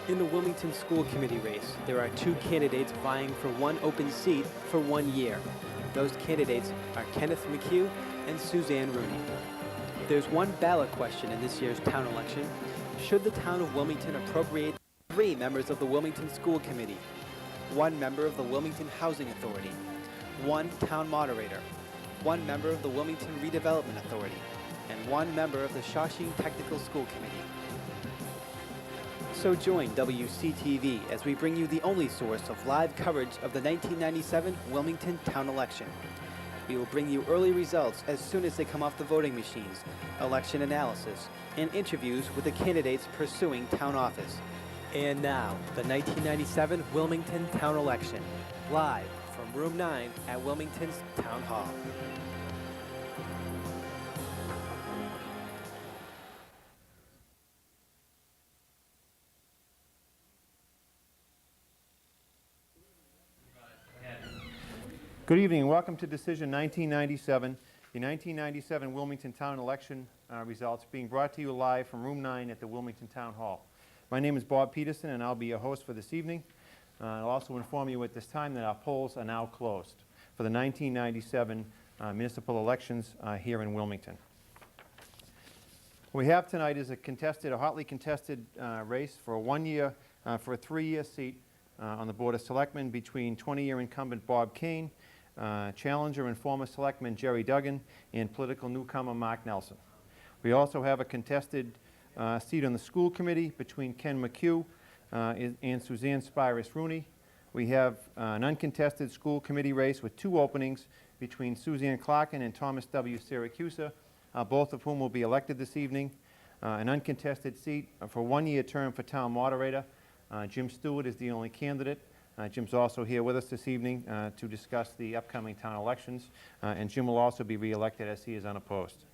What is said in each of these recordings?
In the Wilmington School Committee race, there are two candidates vying for one open seat for 1 year. Those candidates are Kenneth McCue and Suzanne Rooney. There's one ballot question in this year's town election. Should the town of Wilmington appropriate 3 members of the Wilmington School Committee, 1 member of the Wilmington Housing Authority, 1 town moderator, 1 member of the Wilmington Redevelopment Authority, and 1 member of the Shawshene Technical School Committee? So join WCTV as we bring you the only source of live coverage of the 1997 Wilmington town election. We will bring you early results as soon as they come off the voting machines, election analysis, and interviews with the candidates pursuing town office. And now, the 1997 Wilmington town election, live from Room 9 at Wilmington's Town Hall. Good evening and welcome to Decision 1997, the 1997 Wilmington Town Election results being brought to you live from Room 9 at the Wilmington Town Hall. My name is Bob Peterson and I'll be your host for this evening. I'll also inform you at this time that our polls are now closed for the 1997 municipal elections here in Wilmington. What we have tonight is a hotly contested race for a 1-year, for a 3-year seat on the Board of Selectmen between 20-year incumbent Bob Cain, challenger and former Selectman Gerald Duggan, and political newcomer Mark Nelson. We also have a contested seat on the school committee between Ken McCue and Suzanne Rooney. We have an uncontested school committee race with 2 openings between Suzanne Clarkin and Thomas W. Syracusa, both of whom will be elected this evening. An uncontested seat for a 1-year term for town moderator. Jim Stewart is the only candidate. Jim's also here with us this evening to discuss the upcoming town elections, and Jim will also be re-elected as he is unopposed.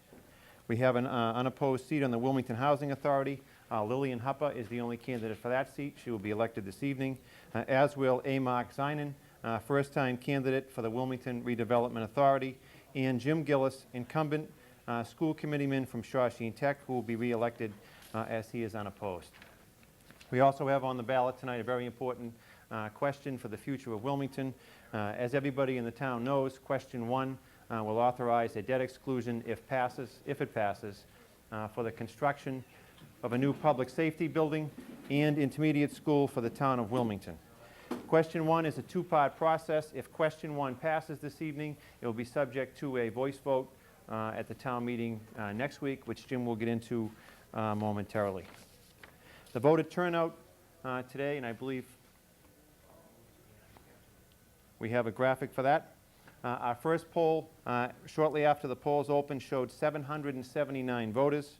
We have an unopposed seat on the Wilmington Housing Authority. Lillian Hupper is the only candidate for that seat. She will be elected this evening, as will A. Mark Zeinen, first-time candidate for the Wilmington Redevelopment Authority, and Jim Gillis, incumbent school committeeman from Shawshene Tech, who will be re-elected as he is unopposed. We also have on the ballot tonight a very important question for the future of Wilmington. As everybody in the town knows, question 1 will authorize a debt exclusion if it passes, for the construction of a new public safety building and intermediate school for the town of Wilmington. Question 1 is a 2-part process. If question 1 passes this evening, it will be subject to a voice vote at the town meeting next week, which Jim will get into momentarily. The voter turnout today, and I believe we have a graphic for that. Our first poll, shortly after the polls opened, showed 779 voters.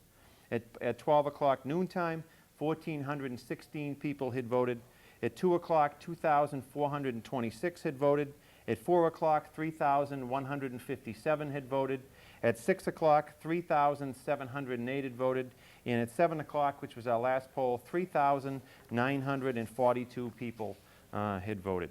At 12 o'clock noontime, 1,416 people had voted. At 2 o'clock, 2,426 had voted. At 4 o'clock, 3,157 had voted. At 6 o'clock, 3,708 had voted. And at 7 o'clock, which was our last poll, 3,942 people had voted.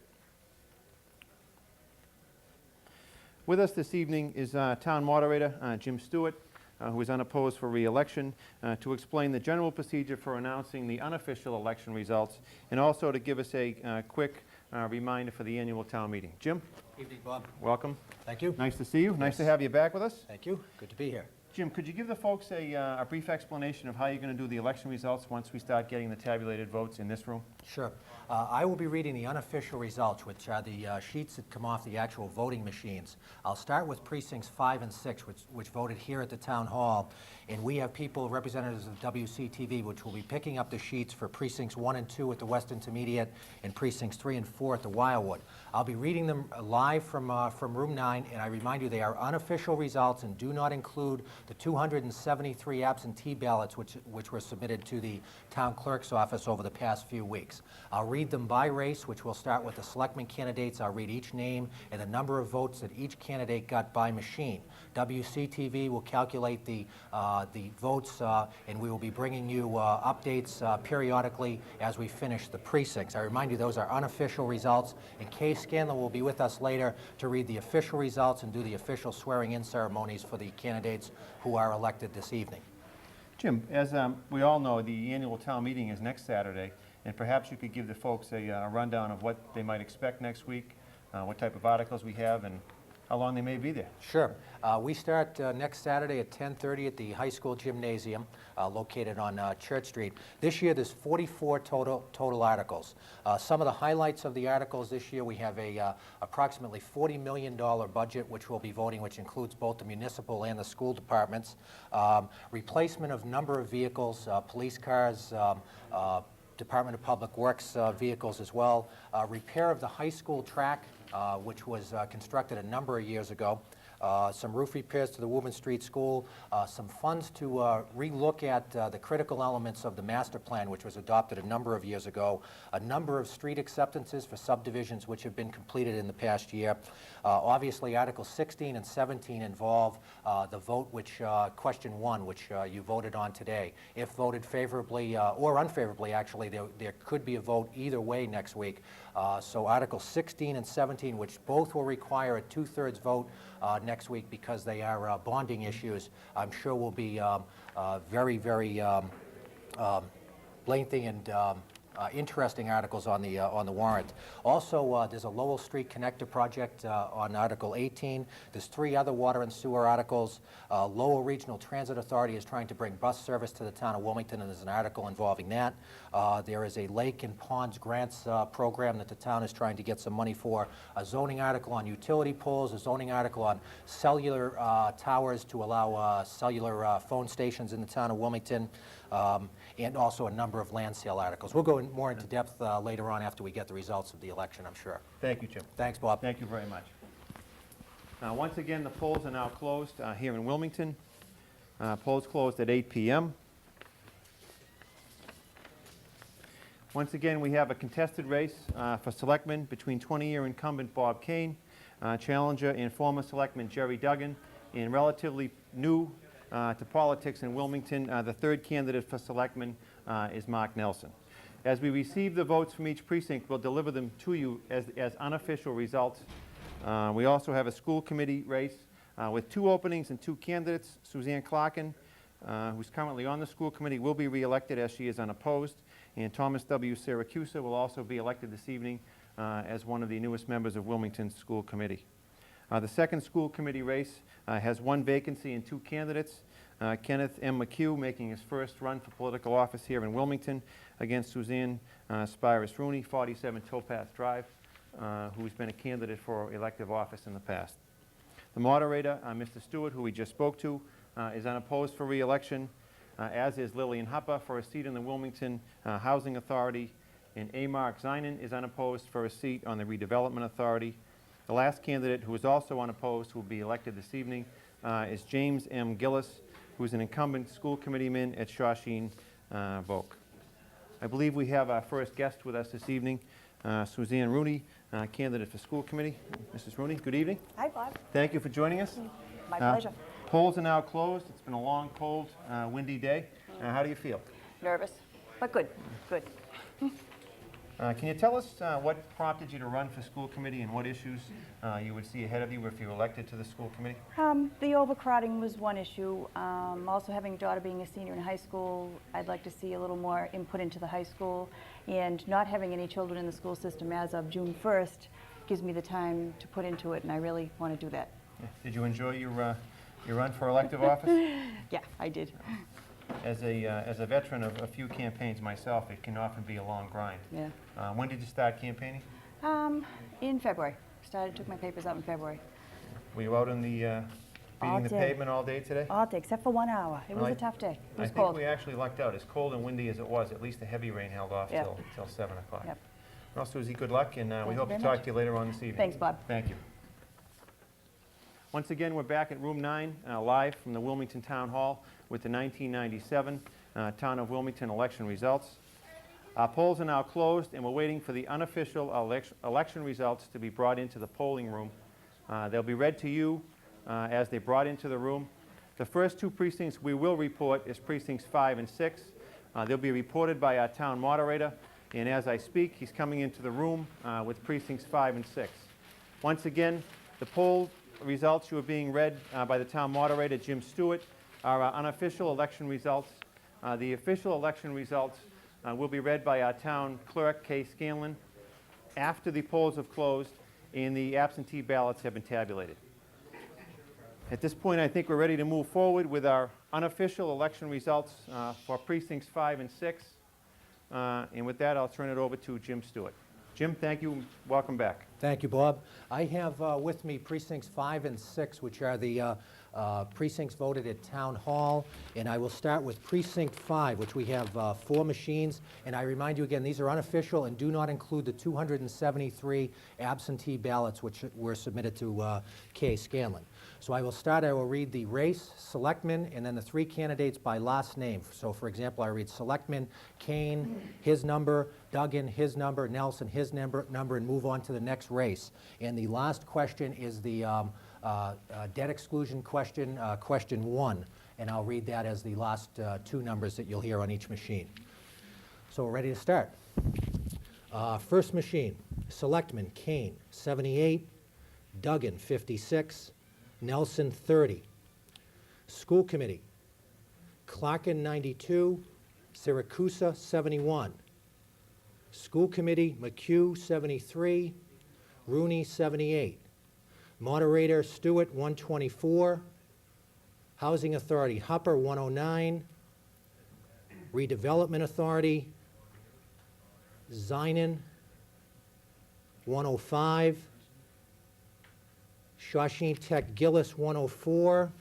With us this evening is Town Moderator Jim Stewart, who is unopposed for re-election, to explain the general procedure for announcing the unofficial election results, and also to give us a quick reminder for the annual town meeting. Jim? Evening, Bob. Welcome. Thank you. Nice to see you. Yes. Nice to have you back with us. Thank you. Good to be here. Jim, could you give the folks a brief explanation of how you're going to do the election results once we start getting the tabulated votes in this room? Sure. I will be reading the unofficial results, which are the sheets that come off the actual voting machines. I'll start with precincts 5 and 6, which voted here at the town hall, and we have people, representatives of WCTV, which will be picking up the sheets for precincts 1 and 2 at the West Intermediate and precincts 3 and 4 at the Wildwood. I'll be reading them live from room 9, and I remind you they are unofficial results and do not include the 273 absentee ballots which were submitted to the town clerk's office over the past few weeks. I'll read them by race, which will start with the Selectmen candidates. I'll read each name and the number of votes that each candidate got by machine. WCTV will calculate the votes, and we will be bringing you updates periodically as we finish the precincts. I remind you those are unofficial results, and Kay Scanlon will be with us later to read the official results and do the official swearing-in ceremonies for the candidates who are elected this evening. Jim, as we all know, the annual town meeting is next Saturday, and perhaps you could give the folks a rundown of what they might expect next week, what type of articles we have, and how long they may be there. Sure. We start next Saturday at 10:30 at the high school gymnasium located on Church Street. This year there's 44 total articles. Some of the highlights of the articles this year, we have a approximately $40 million budget which we'll be voting, which includes both the municipal and the school departments. Replacement of number of vehicles, police cars, Department of Public Works vehicles as well. Repair of the high school track, which was constructed a number of years ago. Some roof repairs to the Woburn Street School, some funds to re-look at the critical elements of the master plan, which was adopted a number of years ago, a number of street acceptances for subdivisions which have been completed in the past year. Obviously, Articles 16 and 17 involve the vote, which question 1, which you voted on today. If voted favorably or unfavorably, actually, there could be a vote either way next week. So Articles 16 and 17, which both will require a 2/3 vote next week because they are bonding issues, I'm sure will be very, very lengthy and interesting articles on the warrant. Also, there's a Lowell Street Connector project on Article 18. There's 3 other water and sewer articles. Lowell Regional Transit Authority is trying to bring bus service to the town of Wilmington, and there's an article involving that. There is a Lake and Ponds Grants program that the town is trying to get some money for. A zoning article on utility poles, a zoning article on cellular towers to allow cellular phone stations in the town of Wilmington, and also a number of land sale articles. We'll go more into depth later on after we get the results of the election, I'm sure. Thank you, Jim. Thanks, Bob. Thank you very much. Once again, the polls are now closed here in Wilmington. Polls closed at 8 p.m. Once again, we have a contested race for selectmen between 20-year incumbent Bob Cain, challenger and former selectman Gerald Duggan, and relatively new to politics in Wilmington, the third candidate for selectman is Mark Nelson. As we receive the votes from each precinct, we'll deliver them to you as unofficial results. We also have a school committee race with 2 openings and 2 candidates. Suzanne Clarkin, who's currently on the school committee, will be reelected as she is unopposed. And Thomas W. Siracusa will also be elected this evening as one of the newest members of Wilmington's school committee. The second school committee race has 1 vacancy and 2 candidates. Kenneth M. McCue making his first run for political office here in Wilmington against Suzanne Spyrus Rooney, 47 Towpath Drive, who's been a candidate for elective office in the past. The moderator, Mr. Stewart, who we just spoke to, is unopposed for re-election, as is Lillian Hupper for a seat in the Wilmington Housing Authority, and A. Mark Zeinen is unopposed for a seat on the Redevelopment Authority. The last candidate, who is also unopposed, who will be elected this evening, is James M. Gillis, who is an incumbent school committeeman at Shawshene Voc. I believe we have our first guest with us this evening, Suzanne Rooney, candidate for school committee. Mrs. Rooney, good evening. Hi, Bob. Thank you for joining us. My pleasure. Polls are now closed. It's been a long, cold, windy day. How do you feel? Nervous, but good, good. Can you tell us what prompted you to run for school committee and what issues you would see ahead of you if you were elected to the school committee? The overcrowding was one issue. Also having a daughter being a senior in high school, I'd like to see a little more input into the high school. And not having any children in the school system as of June 1st gives me the time to put into it, and I really want to do that. Yeah. Did you enjoy your run for elective office? Yeah, I did. As a veteran of a few campaigns myself, it can often be a long grind. Yeah. When did you start campaigning? In February. Took my papers out in February. Were you out on the beating the pavement all day today? All day, except for 1 hour. It was a tough day. It was cold. I think we actually lucked out. As cold and windy as it was, at least the heavy rain held off till 7 o'clock. Yep. Well, Susie, good luck, and we you hope to very talk much. to you later on this evening. Thanks, Bob. Thank you. Once again, we're back at Room 9, live from the Wilmington Town Hall with the 1997 Town of Wilmington election results. Our polls are now closed, and we're waiting for the unofficial election results to be brought into the polling room. They'll be read to you as they're brought into the room. The first 2 precincts we will report is precincts 5 and 6. They'll be reported by our town moderator, and as I speak, he's coming into the room with precincts 5 and 6. Once again, the poll results you are being read by the town moderator, Jim Stewart, are our unofficial election results The official election results will be read by our town clerk, Kay Scanlon, after the polls have closed and the absentee ballots have been tabulated. At this point, I think we're ready to move forward with our unofficial election results for precincts 5 and 6. And with that, I'll turn it over to Jim Stewart. Jim, thank you. Welcome back. Thank you, Bob. I have with me precincts 5 and 6, which are the precincts voted at Town Hall. And I will start with precinct 5, which we have 4 machines. And I remind you again, these are unofficial and do not include the 273 absentee ballots which were submitted to Kay Scanlon. So I will start, I will read the race, Selectmen, and then the 3 candidates by last name. So for example, I read Selectmen, Cain, his number, Duggan, his number, Nelson, his number, and move on to the next race. And the last question is the debt exclusion question, question 1. And I'll read that as the last 2 numbers that you'll hear on each machine. So we're ready to start. First machine, Selectmen, Cain, 78, Duggan, 56, Nelson, 30. School Committee, Clarkin, 92, Siracusa, 71. School Committee, McCue, 73, Rooney, 78. Moderator, Stewart, 124. Housing Authority, Hupper, 109. Redevelopment Authority, Zeinen, 105. Shawshene Tech Gillis, 104.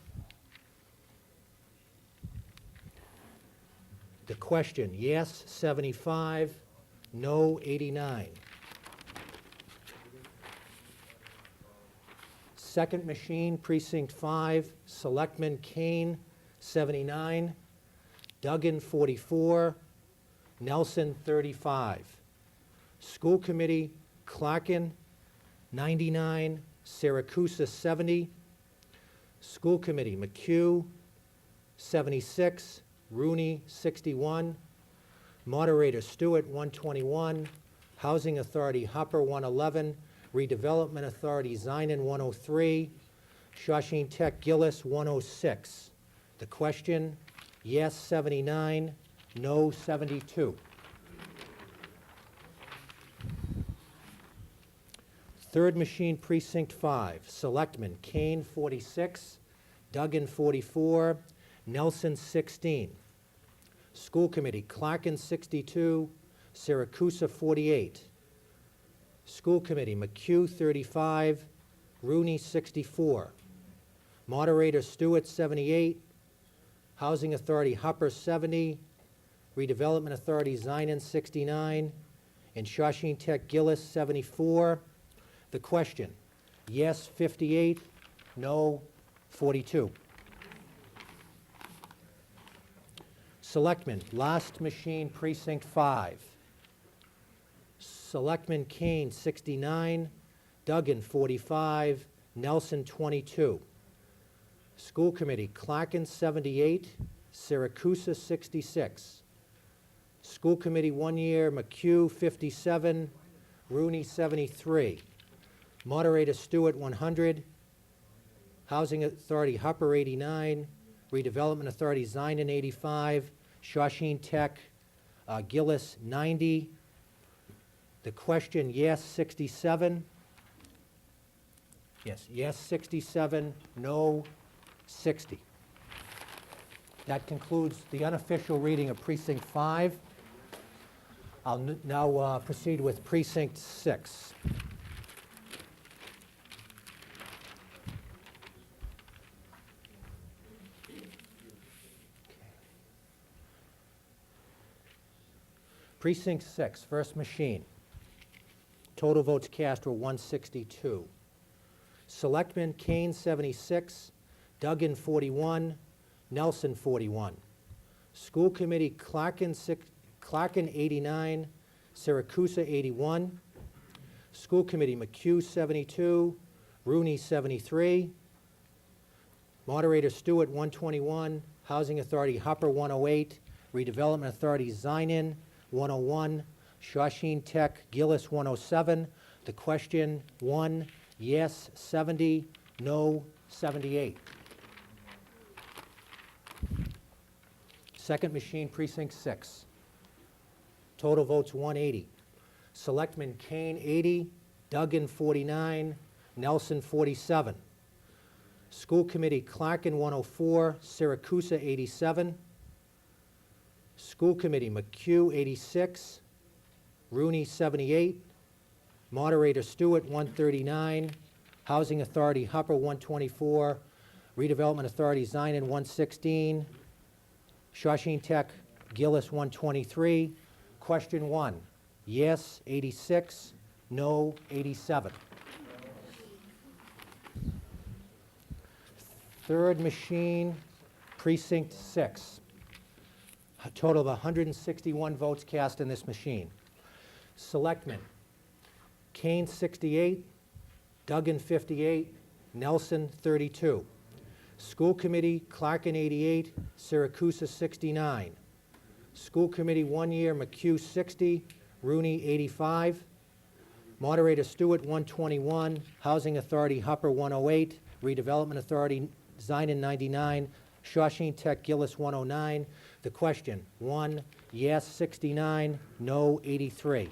The question, yes, 75, no, 89. Second machine, precinct 5, Selectman Cain, 79, Duggan, 44, Nelson, 35. School Committee, Clarkin, 99, Siracusa, 70. School Committee, McCue, 76, Rooney, 61. Moderator, Stewart, 121. Housing Authority, Hupper, 111. Redevelopment Authority, Zeinen, 103. Shawshene Tech Gillis, 106. The question, yes, 79, no, 72. Third machine, precinct 5, Selectmen, Cain, 46, Duggan, 44, Nelson, 16. School Committee, Clarkin, 62, Siracusa, 48. School Committee, McCue, 35, Rooney, 64. Moderator, Stewart, 78. Housing Authority, Hupper, 70. Redevelopment Authority, Zeinen, 69. And Shawshene Tech Gillis, 74. The question, yes, 58, no, 42. Selectmen, last machine, precinct 5. Selectman Cain, 69, Duggan, 45, Nelson, 22. School Committee, Clarkin, 78, Siracusa, 66. School Committee 1 year, McCue, 57, Rooney, 73. Moderator, Stewart, 100. Housing Authority, Hupper, 89. Redevelopment Authority, Zeinen, 85. Shawshene Tech, Gillis, 90. The question, yes, 67. Yes, 67, no, 60. That concludes the unofficial reading of Precinct 5. I'll now proceed with Precinct 6. Precinct 6, first machine. Total votes cast were 162. Selectmen, Cain, 76, Duggan, 41, Nelson, 41. School Committee, Clarkin, 89, Siracusa, 81. School Committee, McCue, 72, Rooney, 73. Moderator, Stewart, 121. Housing Authority, Hupper, 108. Redevelopment Authority, Zeinen, 101. Shawshene Tech, Gillis, 107. The question, 1, yes, 70, no, 78. Second machine, Precinct 6. Total votes 180. Selectmen Cain 80, Duggan 49, Nelson 47. School Committee Clarkin 104, Siracusa 87. School Committee McCue 86, Rooney 78, Moderator Stewart 139, Housing Authority Hupper 124, Redevelopment Authority Zion 116, Shawshene Tech Gillis 123. Question 1, yes 86, no 87. Third machine, Precinct 6. A total of 161 votes cast in this machine. Selectmen, Cain 68, Duggan 58, Nelson 32. School Committee, Clarkin 88, Siracusa 69. School Committee 1 year, McCue 60, Rooney 85. Moderator Stewart 121, Housing Authority Hupper 108, Redevelopment Authority Zion 99, Shawshene Tech Gillis 109. The question, 1, yes 69, no 83.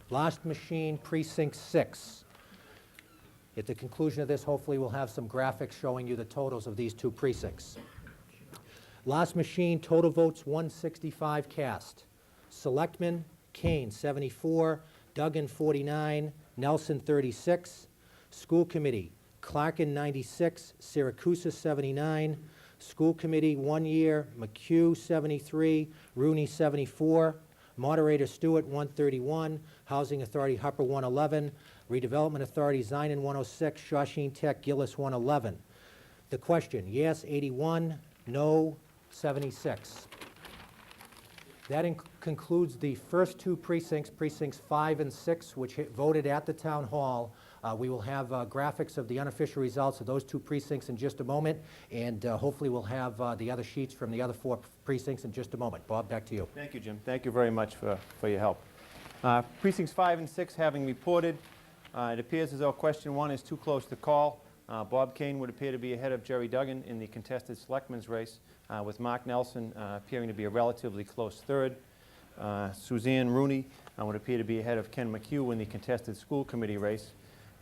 Last machine, Precinct 6. At the conclusion of this, hopefully we'll have some graphics showing you the totals of these two precincts. Last machine, total votes 165 cast. Selectmen, Cain 74, Duggan 49, Nelson 36. School Committee, Clarkin 96, Siracusa 79. School Committee 1 year, McCue 73, Rooney 74. Moderator Stewart 131, Housing Authority Hupper 111, Redevelopment Authority Zion 106, Shawshene Tech Gillis 111. The question, yes 81, no 76. That concludes the first two precincts, precincts 5 and 6, which voted at the town hall. We will have graphics of the unofficial results of those two precincts in just a moment, and hopefully we'll have the other sheets from the other 4 precincts in just a moment. Bob, back to you. Thank you, Jim. Thank you very much for your help. Precincts 5 and 6 having reported, it appears as though question 1 is too close to call. Bob Cain would appear to be ahead of Gerry Duggan in the contested selectmen's race, with Mark Nelson appearing to be a relatively close third. Suzanne Rooney would appear to be ahead of Ken McCue in the contested school committee race.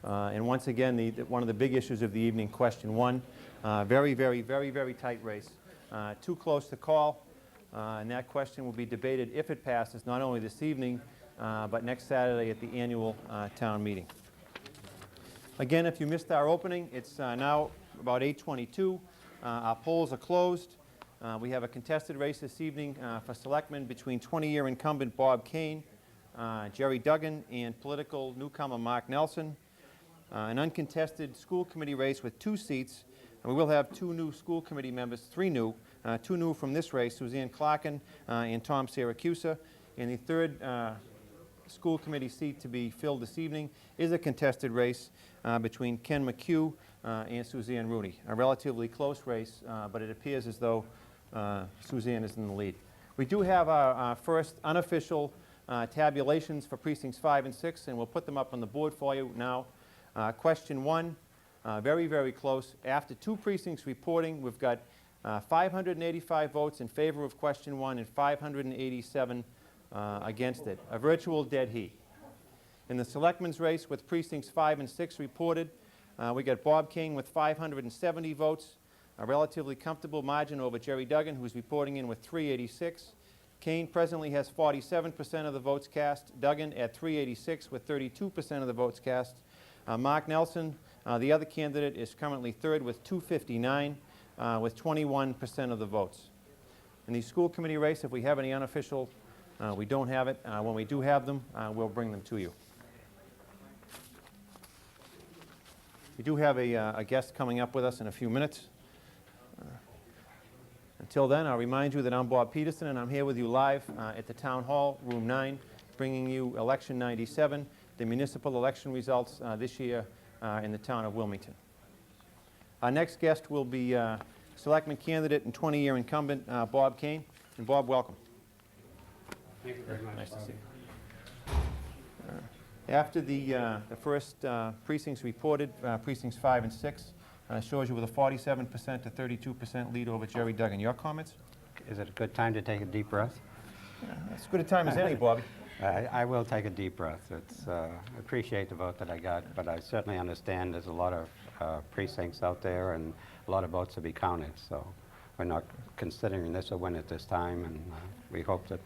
And once again, one of the big issues of the evening, question 1, very, very, very, very tight race. Too close to call, and that question will be debated if it passes, not only this evening, but next Saturday at the annual town meeting. Again, if you missed our opening, it's now about 8:22. Our polls are closed. We have a contested race this evening for selectmen between 20-year incumbent Bob Cain, Gerry Duggan, and political newcomer Mark Nelson. An uncontested school committee race with 2 seats, and we will have 2 new school committee members, 3 new, 2 new from this race, Suzanne Clarkin and Tom Siracusa. And the third school committee seat to be filled this evening is a contested race between Ken McCue and Suzanne Rooney. A relatively close race, but it appears as though Suzanne is in the lead. We do have our first unofficial tabulations for precincts 5 and 6, and we'll put them up on the board for you now. Question 1, very, very close. After 2 precincts reporting, we've got 585 votes in favor of question 1 and 587 against it. A virtual dead heat. In the selectmen's race with precincts 5 and 6 reported, we got Bob Cain with 570 votes, a relatively comfortable margin over Gerry Duggan, who's reporting in with 386. Cain presently has 47% of the votes cast. Duggan at 386 with 32% of the votes cast. Mark Nelson, the other candidate, is currently third with 259 with 21% of the votes. In the school committee race, if we have any unofficial, we don't have it. When we do have them, we'll bring them to you. We do have a guest coming up with us in a few minutes. Until then, I'll remind you that I'm Bob Peterson, and I'm here with you live at the Town Hall, Room 9, bringing you Election 97, the municipal election results this year in the town of Wilmington. Our next guest will be Selectman candidate and 20-year incumbent Bob Cain. And Bob, welcome. Thank you very much. Nice to see you. After the first precincts reported, precincts 5 and 6, shows you with a 47% to 32% lead over Jerry Duggan. Your comments? Is it a good time to take a deep breath? As good a time as any, Bobby. I will take a deep breath. It's appreciate the vote that I got, but I certainly understand there's a lot of precincts out there and a lot of votes to be counted. So we're not considering this a win at this time, and we hope that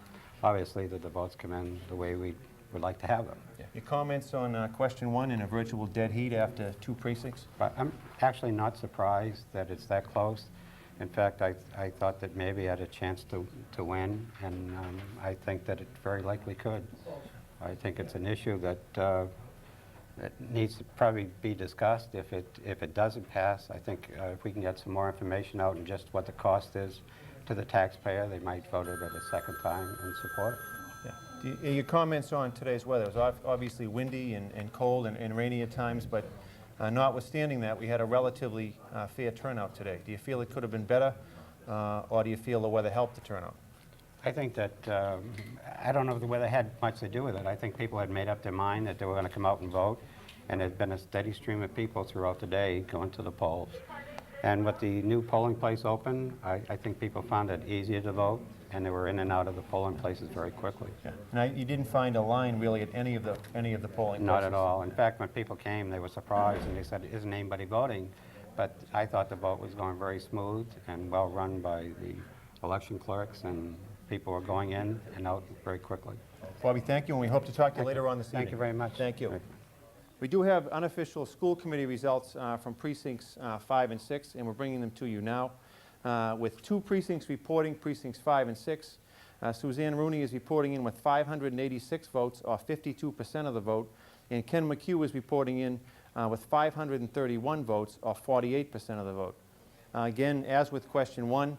obviously that the votes come in the way we would like to have them. Yeah. Your comments on question 1 in a virtual dead heat after 2 precincts? But I'm actually not surprised that it's that close. In fact, I thought that maybe I had a chance to win, and I think that it very likely could. I think it's an issue that needs to probably be discussed. If it doesn't pass, I think if we can get some more information out and just what the cost is to the taxpayer, they might vote it at a second time and support it. Yeah. Your comments on today's weather. It was obviously windy and cold and rainy at times, but notwithstanding that, we had a relatively fair turnout today. Do you feel it could have been better, or do you feel the weather helped the turnout? I think that, I don't know if the weather had much to do with it. I think people had made up their mind that they were going to come out and vote, and there's been a steady stream of people throughout the day going to the polls. And with the new polling place open, I think people found it easier to vote, and they were in and out of the polling places very quickly. Yeah. Now, you didn't find a line really at any of the polling places? Not at all. In fact, when people came, they were surprised, and they said, "Isn't anybody voting?" But I thought the vote was going very smooth and well run by the election clerks, and people were going in and out very quickly. Bobby, thank you, and we hope to talk to you later on this evening. Thank you very much. Thank you. We do have unofficial school committee results from precincts 5 and 6, and we're bringing them to you now. With 2 precincts reporting, precincts 5 and 6. Suzanne Rooney is reporting in with 586 votes, or 52% of the vote, and Ken McCue is reporting in with 531 votes, or 48% of the vote. Again, as with question 1,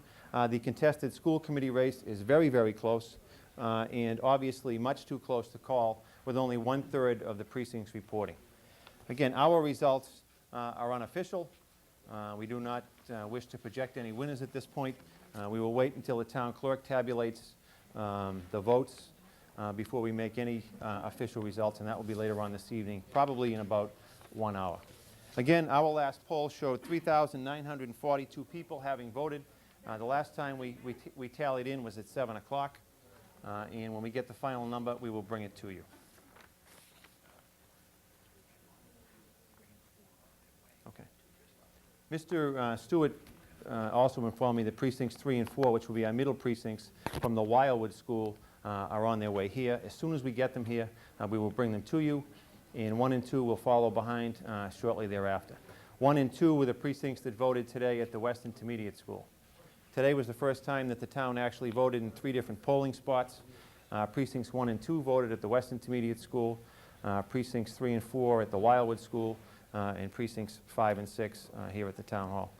the contested school committee race is very, very close, and obviously much too close to call, with only 1/3 of the precincts reporting. Again, our results are unofficial. We do not wish to project any winners at this point. We will wait until the town clerk tabulates the votes before we make any official results, and that will be later on this evening, probably in about 1 hour. Again, our last poll showed 3,942 people having voted. The last time we tallied in was at 7 o'clock, and when we get the final number, we will bring it to you. Okay. Mr. Stewart also informed me that precincts 3 and 4, which will be our middle precincts from the Wildwood School, are on their way here. As soon as we get them here, we will bring them to you, and 1 and 2 will follow behind shortly thereafter. 1 and 2 were the precincts that voted today at the West Intermediate School. Today was the first time that the town actually voted in 3 different polling spots. Precincts 1 and 2 voted at the West Intermediate School, precincts 3 and 4 at the Wildwood School, and precincts 5 and 6 here at the Town Hall.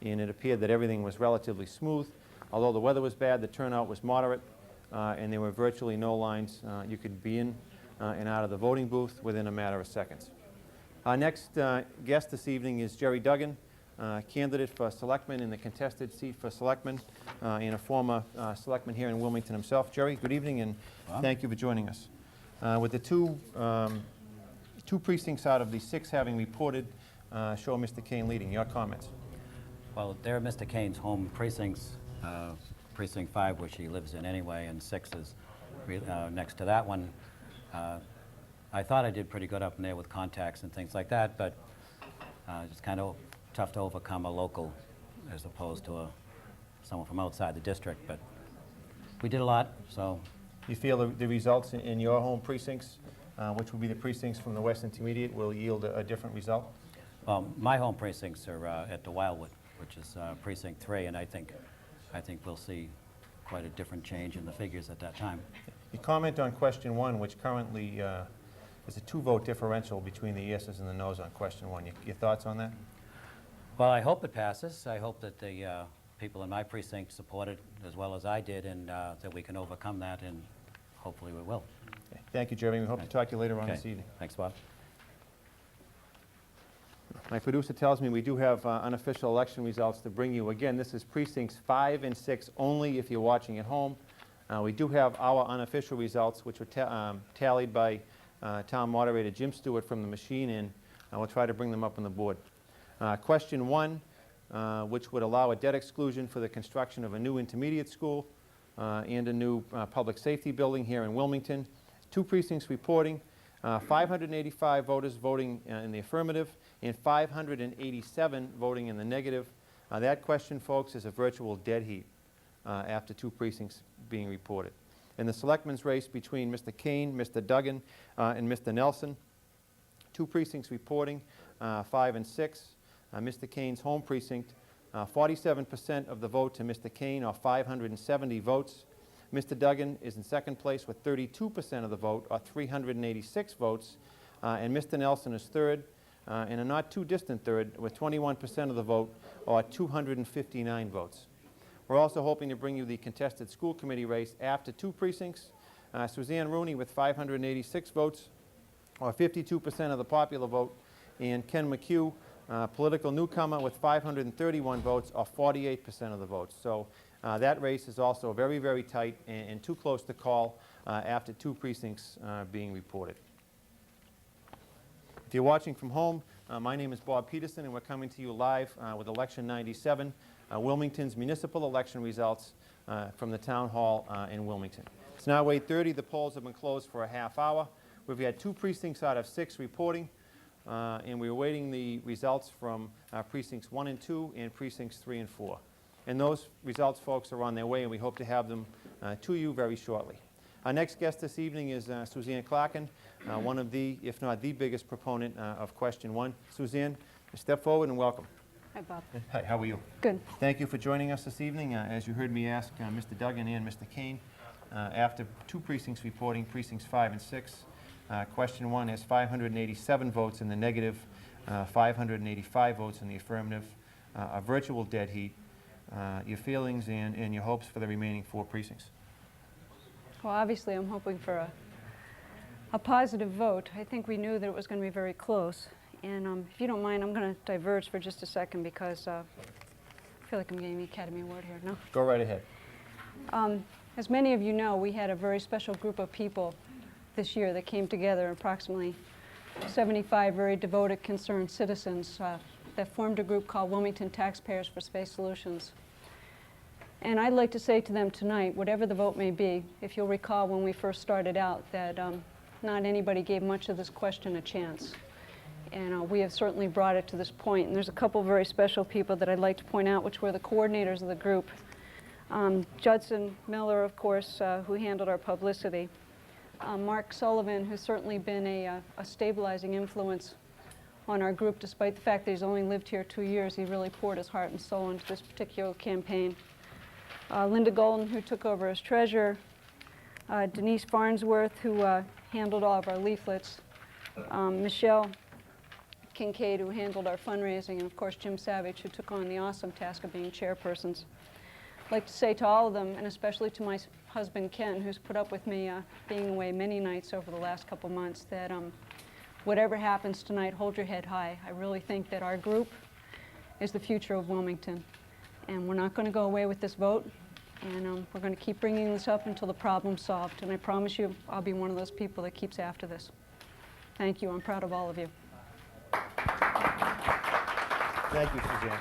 And it appeared that everything was relatively smooth. Although the weather was bad, the turnout was moderate, and there were virtually no lines. You could be in and out of the voting booth within a matter of seconds. Our next guest this evening is Gerald Duggan, candidate for Selectmen in the contested seat for Selectmen, and a former Selectman here in Wilmington himself. Jerry, good evening, and thank you for joining us. With the two precincts out of the 6 having reported, show Mr. Cain leading. Your comments? Well, they're Mr. Cain's home precincts, precinct 5, which he lives in anyway, and 6 is next to that one. I thought I did pretty good up in there with contacts and things like that, but it's kind of tough to overcome a local as opposed to someone from outside the district, but we did a lot, so. You feel the results in your home precincts, which will be the precincts from the West Intermediate, will yield a different result? Well, my home precincts are at the Wildwood, which is precinct 3, and I think we'll see quite a different change in the figures at that time. You comment on question 1, which currently is a 2-vote differential between the yeses and the nos on question 1. Your thoughts on that? Well, I hope it passes. I hope that the people in my precinct support it as well as I did, and that we can overcome that, and hopefully we will. Okay. Thank you, Jeremy. We hope to talk to you later on this evening. Thanks, Bob. My producer tells me we do have unofficial election results to bring you. Again, this is precincts 5 and 6 only if you're watching at home. We do have our unofficial results, which were tallied by Town Moderator Jim Stewart from the machine, and we'll try to bring them up on the board. Question 1, which would allow a debt exclusion for the construction of a new intermediate school and a new public safety building here in Wilmington. 2 precincts reporting, 585 voters voting in the affirmative and 587 voting in the negative. That question, folks, is a virtual dead heat after 2 precincts being reported. In the Selectmen's race between Mr. Cain, Mr. Duggan, and Mr. Nelson, 2 precincts reporting, 5 and 6. Mr. Cain's home precinct, 47% of the vote to Mr. Cain, or 570 votes. Mr. Duggan is in second place with 32% of the vote, or 386 votes. And Mr. Nelson is third, and a not too distant third, with 21% of the vote, or 259 votes. We're also hoping to bring you the contested school committee race after 2 precincts. Suzanne Rooney with 586 votes, or 52% of the popular vote, and Ken McCue, political newcomer, with 531 votes, or 48% of the votes. So that race is also very, very tight and too close to call after 2 precincts being reported. If you're watching from home, my name is Bob Peterson, and we're coming to you live with Election 97, Wilmington's municipal election results from the Town Hall in Wilmington. It's now 8:30. The polls have been closed for a half hour. We've had 2 precincts out of 6 reporting, and we're awaiting the results from precincts 1 and 2 and precincts 3 and 4. And those results, folks, are on their way, and we hope to have them to you very shortly. Our next guest this evening is Suzanne Clarkin, one of the, if not the biggest proponent of question 1. Suzanne, step forward and welcome. Hi, Bob. Hi, how are you? Good. Thank you for joining us this evening. As you heard me ask Mr. Duggan and Mr. Cain, after 2 precincts reporting, precincts 5 and 6, question 1 has 587 votes in the negative, 585 votes in the affirmative, a virtual dead heat. Your feelings and your hopes for the remaining 4 precincts? Well, obviously, I'm hoping for a positive vote. I think we knew that it was going to be very close. And if you don't mind, I'm going to diverge for just a second because I feel like I'm getting the Academy Award here. No? Go right ahead. As many of you know, we had a very special group of people this year that came together, approximately 75 very devoted, concerned citizens that formed a group called Wilmington Taxpayers for Space Solutions. And I'd like to say to them tonight, whatever the vote may be, if you'll recall when we first started out, that not anybody gave much of this question a chance. And we have certainly brought it to this point. And there's a couple very special people that I'd like to point out, which were the coordinators of the group. Judson Miller, of course, who handled our publicity. Mark Sullivan, who's certainly been a stabilizing influence on our group, despite the fact that he's only lived here 2 years. He really poured his heart and soul into this particular campaign. Linda Golden, who took over as treasurer. Denise Farnsworth, who handled all of our leaflets. Michelle Kincaid, who handled our fundraising, and of course Jim Savage, who took on the awesome task of being chairpersons. I'd like to say to all of them, and especially to my husband Ken, who's put up with me being away many nights over the last couple months, that whatever happens tonight, hold your head high. I really think that our group is the future of Wilmington, and we're not going to go away with this vote, and we're going to keep bringing this up until the problem's solved, and I promise you I'll be one of those people that keeps after this. Thank you. I'm proud of all of you. Thank you, Suzanne.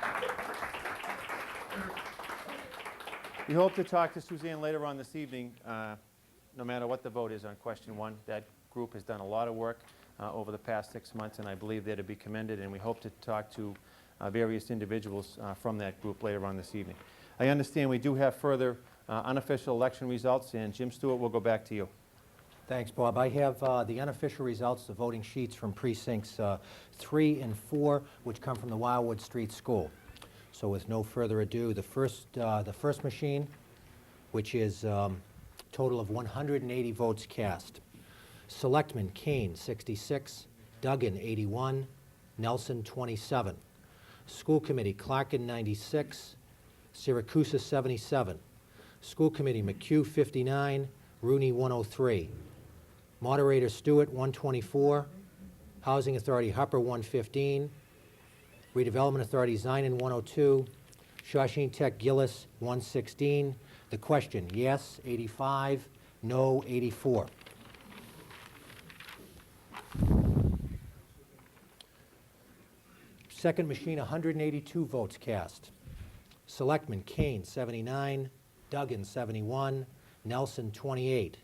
We hope to talk to Suzanne later on this evening, no matter what the vote is on question 1. That group has done a lot of work over the past 6 months, and I believe they're to be commended, and we hope to talk to various individuals from that group later on this evening. I understand we do have further unofficial election results, and Jim Stewart, will go back to you. Thanks, Bob. I have the unofficial results, the voting sheets from precincts 3 and 4, which come from the Wildwood Street School. So with no further ado, the first machine, which is total of 180 votes cast. Selectmen, Cain, 66, Duggan, 81, Nelson, 27. School Committee, Clarkin, 96, Syracuse, 77. School Committee, McCue, 59, Rooney, 103. Moderator Stewart, 124. Housing Authority, Hupper, 115. Redevelopment Authority, Zinon, 102. Shawshene Tech, Gillis, 116. The question, yes, 85, no, 84. Second machine, 182 votes cast. Selectmen, Cain, 79, Duggan, 71, Nelson, 28.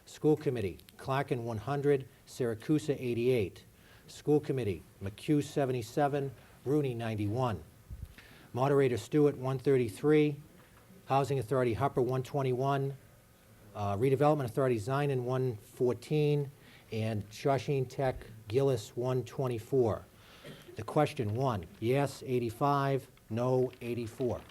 School Committee, Clarkin, 100, Siracusa, 88. School Committee, McCue, 77, Rooney, 91. Moderator Stewart, 133. Housing Authority, Hupper, 121. Redevelopment Authority, Zinan, 114. And Shawshene Tech, Gillis, 124. The question, 1, yes, 85, no, 84.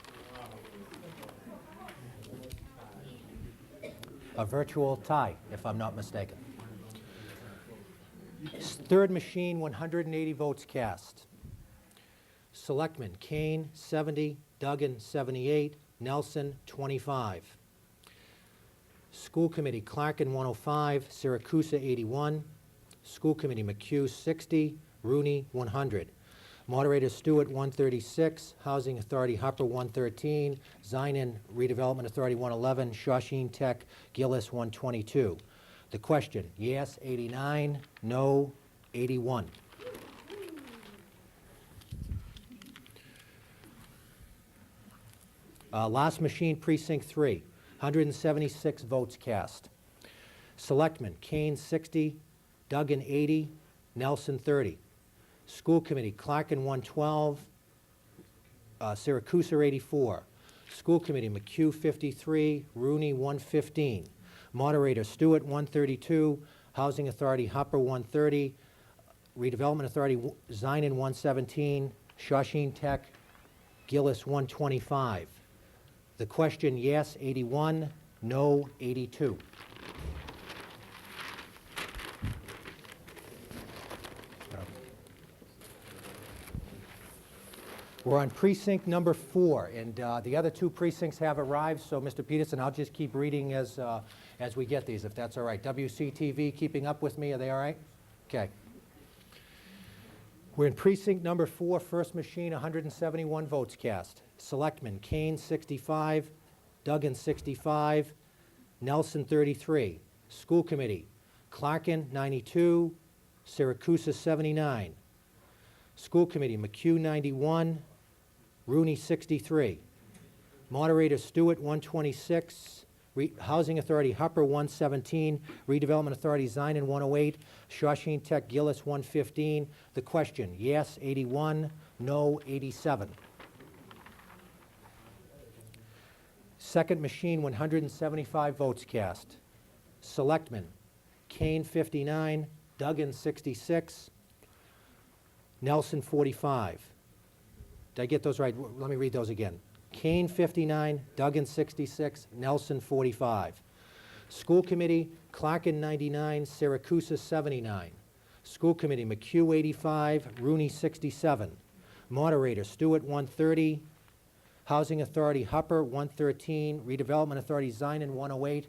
A virtual tie, if I'm not mistaken. Third machine, 180 votes cast. Selectmen, Cain, 70, Duggan, 78, Nelson, 25. School Committee, Clarkin, 105, Siracusa, 81. School Committee, McCue, 60, Rooney, 100. Moderator Stewart, 136. Housing Authority, Hupper, 113. Zinan Redevelopment Authority, 111. Shawshene Tech, Gillis, 122. The question, yes, 89, no, 81. Last machine, Precinct 3, 176 votes cast. Selectmen, Cain, 60, Duggan, 80, Nelson, 30. School Committee, Clarkin, 112, Siracusa, 84. School Committee, McCue, 53, Rooney, 115. Moderator Stewart, 132. Housing Authority, Hupper, 130. Redevelopment Authority, Zinan, 117. Shawshene Tech, Gillis, 125. The question, yes, 81, no, 82. We're on precinct number 4, and the other 2 precincts have arrived, so Mr. Peterson, I'll just keep reading as we get these, if that's all right. WCTV keeping up with me, are they all right? Okay. We're in precinct number 4, first machine, 171 votes cast. Selectmen, Cain, 65, Duggan, 65, Nelson, 33. School Committee, Clarkin, 92, Siracusa, 79. School Committee, McCue, 91, Rooney, 63. Moderator Stewart, 126. Housing Authority, Hupper, 117. Redevelopment Authority, Zinan, 108. Shawshene Tech, Gillis, 115. The question, yes, 81, no, 87. Second machine, 175 votes cast. Selectmen, Cain, 59. Duggan, 66. Nelson, 45. Did I get those right? Let me read those again. Cain, 59, Duggan, 66, Nelson, 45. School Committee, Clarkin, 99, Siracusa, 79. School Committee, McCue, 85, Rooney, 67. Moderator, Stewart, 130. Housing Authority, Hupper, 113. Redevelopment Authority, Zinan, 108.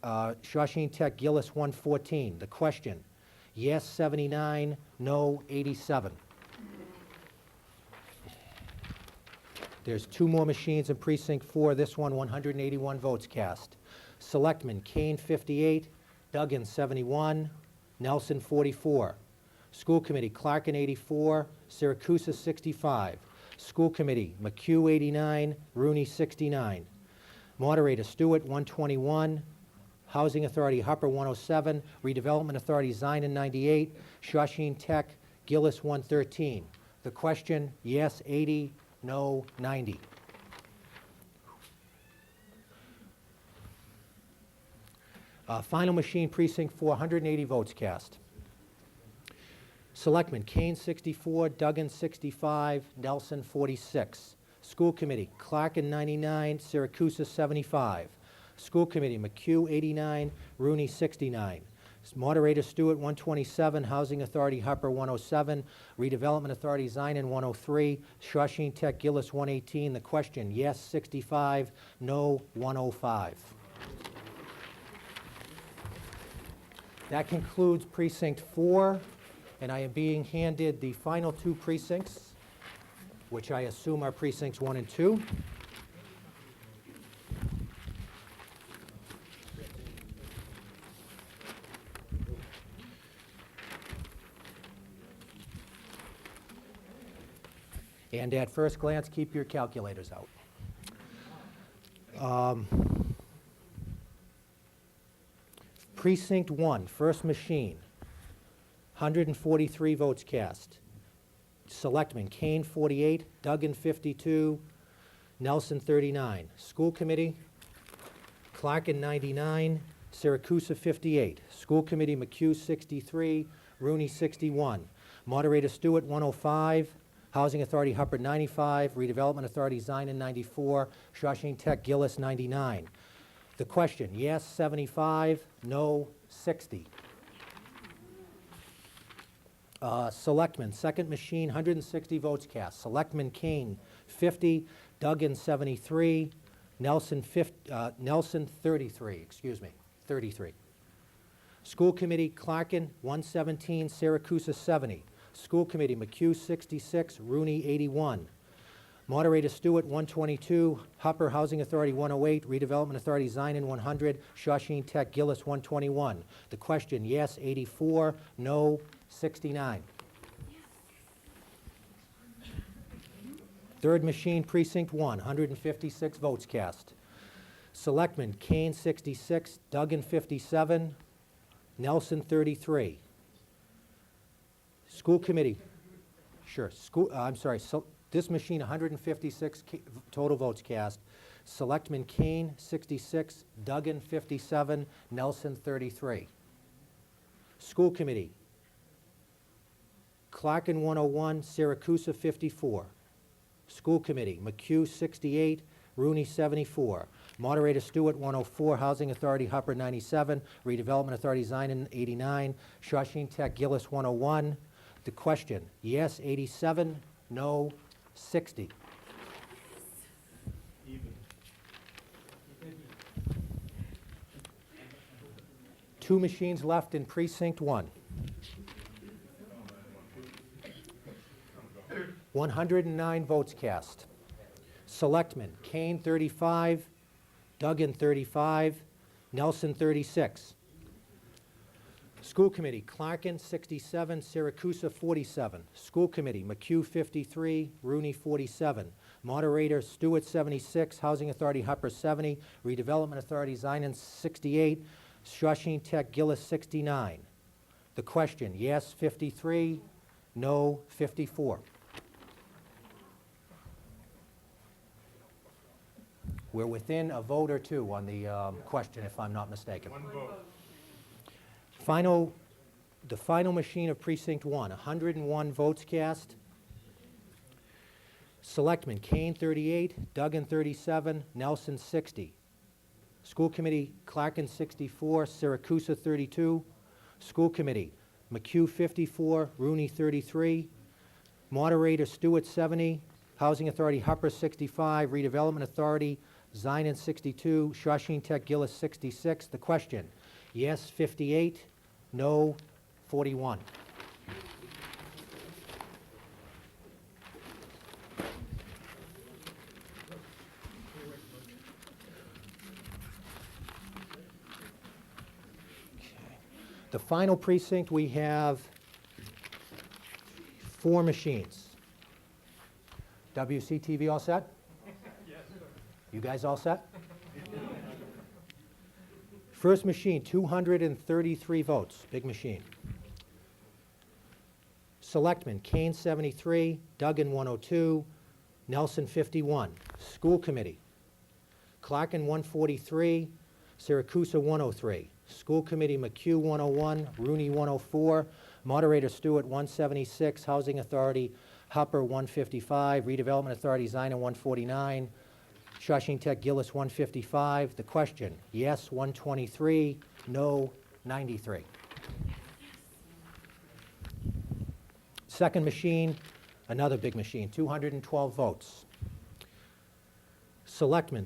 Shawshene Tech, Gillis, 114. The question, yes, 79, no, 87. There's 2 more machines in Precinct 4. This one, 181 votes cast. Selectmen, Cain, 58, Duggan, 71, Nelson, 44. School Committee, Clarkin, 84, Siracusa, 65. School Committee, McCue, 89, Rooney, 69. Moderator Stewart, 121. Housing Authority, Hupper, 107. Redevelopment Authority, Zinan, 98. Shawshene Tech, Gillis, 113. The question, yes, 80, no, 90. Final machine, Precinct 4, 180 votes cast. Selectmen, Cain, 64, Duggan, 65, Nelson, 46. School Committee, Clarkin, 99, Siracusa, 75. School Committee, McCue, 89, Rooney, 69. Moderator Stewart, 127. Housing Authority, Hupper, 107. Redevelopment Authority, Zinan, 103. Shawshene Tech, Gillis, 118. The question, yes, 65, no, 105. That concludes Precinct 4, and I am being handed the final 2 precincts, which I assume are Precincts 1 and 2. And at first glance, keep your calculators out. Precinct 1, first machine, 143 votes cast. Selectmen, Cain 48, Duggan 52, Nelson 39. School Committee, Clarkin 99, Siracusa 58. School Committee, McCue 63, Rooney 61. Moderator Stewart 105, Housing Authority Hubbard 95, Redevelopment Authority Zion 94, Shawshene Tech Gillis 99. The question, yes 75, no 60. Selectmen, second machine, 160 votes cast. Selectman Cain 50, Duggan 73, Nelson 33, 33. School Committee, Clarkin 117, Siracusa 70. School Committee, McCue 66, Rooney 81. Moderator Stewart 122, Hupper Housing Authority 108, Redevelopment Authority Zion 100, Shawshene Tech Gillis 121. The question, yes 84, no 69. Third machine, Precinct 1, 156 votes cast. Selectmen, Cain 66, Duggan 57, Nelson 33. School Committee, this machine, 156 total votes cast. Selectman Cain 66, Duggan 57, Nelson 33. School Committee, Clarkin 101, Siracusa 54. School Committee, McCue 68, Rooney 74. Moderator Stewart 104, Housing Authority Hubbard 97, Redevelopment Authority Zion 89, Shawshene Tech Gillis 101. The question, yes 87, no 60. Two machines left in Precinct 1. 109 votes cast. Selectmen, Cain 35, Duggan 35, Nelson 36. School Committee, Clarkin 67, Siracusa 47. School Committee, McCue 53, Rooney 47. Moderator Stewart 76, Housing Authority Hupper 70, Redevelopment Authority Zion 68, Shawshene Tech Gillis 69. The question, yes 53, no 54. We're within a vote or two on the question, if I'm not mistaken. One vote. The final machine of Precinct 1, 101 votes cast. Selectmen, Cain 38, Duggan 37, Nelson 60. School Committee, Clarkin 64, Siracusa 32. School Committee, McCue 54, Rooney 33. Moderator Stewart 70, Housing Authority Hupper 65, Redevelopment Authority Zion 62, Shawshene Tech Gillis 66. The question, yes 58, no 41. The final precinct, we have 4 machines. WCTV all set? Yes. You guys all set? First machine, 233 votes, big machine. Selectmen, Cain 73, Duggan 102, Nelson 51. School Committee, Clarkin 143, Siracusa 103. School Committee, McCue 101, Rooney 104, Moderator Stewart 176, Housing Authority Hupper 155, Redevelopment Authority Zion 149, Shawshene Tech Gillis 155. The question, yes 123, no 93. Second machine, another big machine, 212 votes. Selectmen,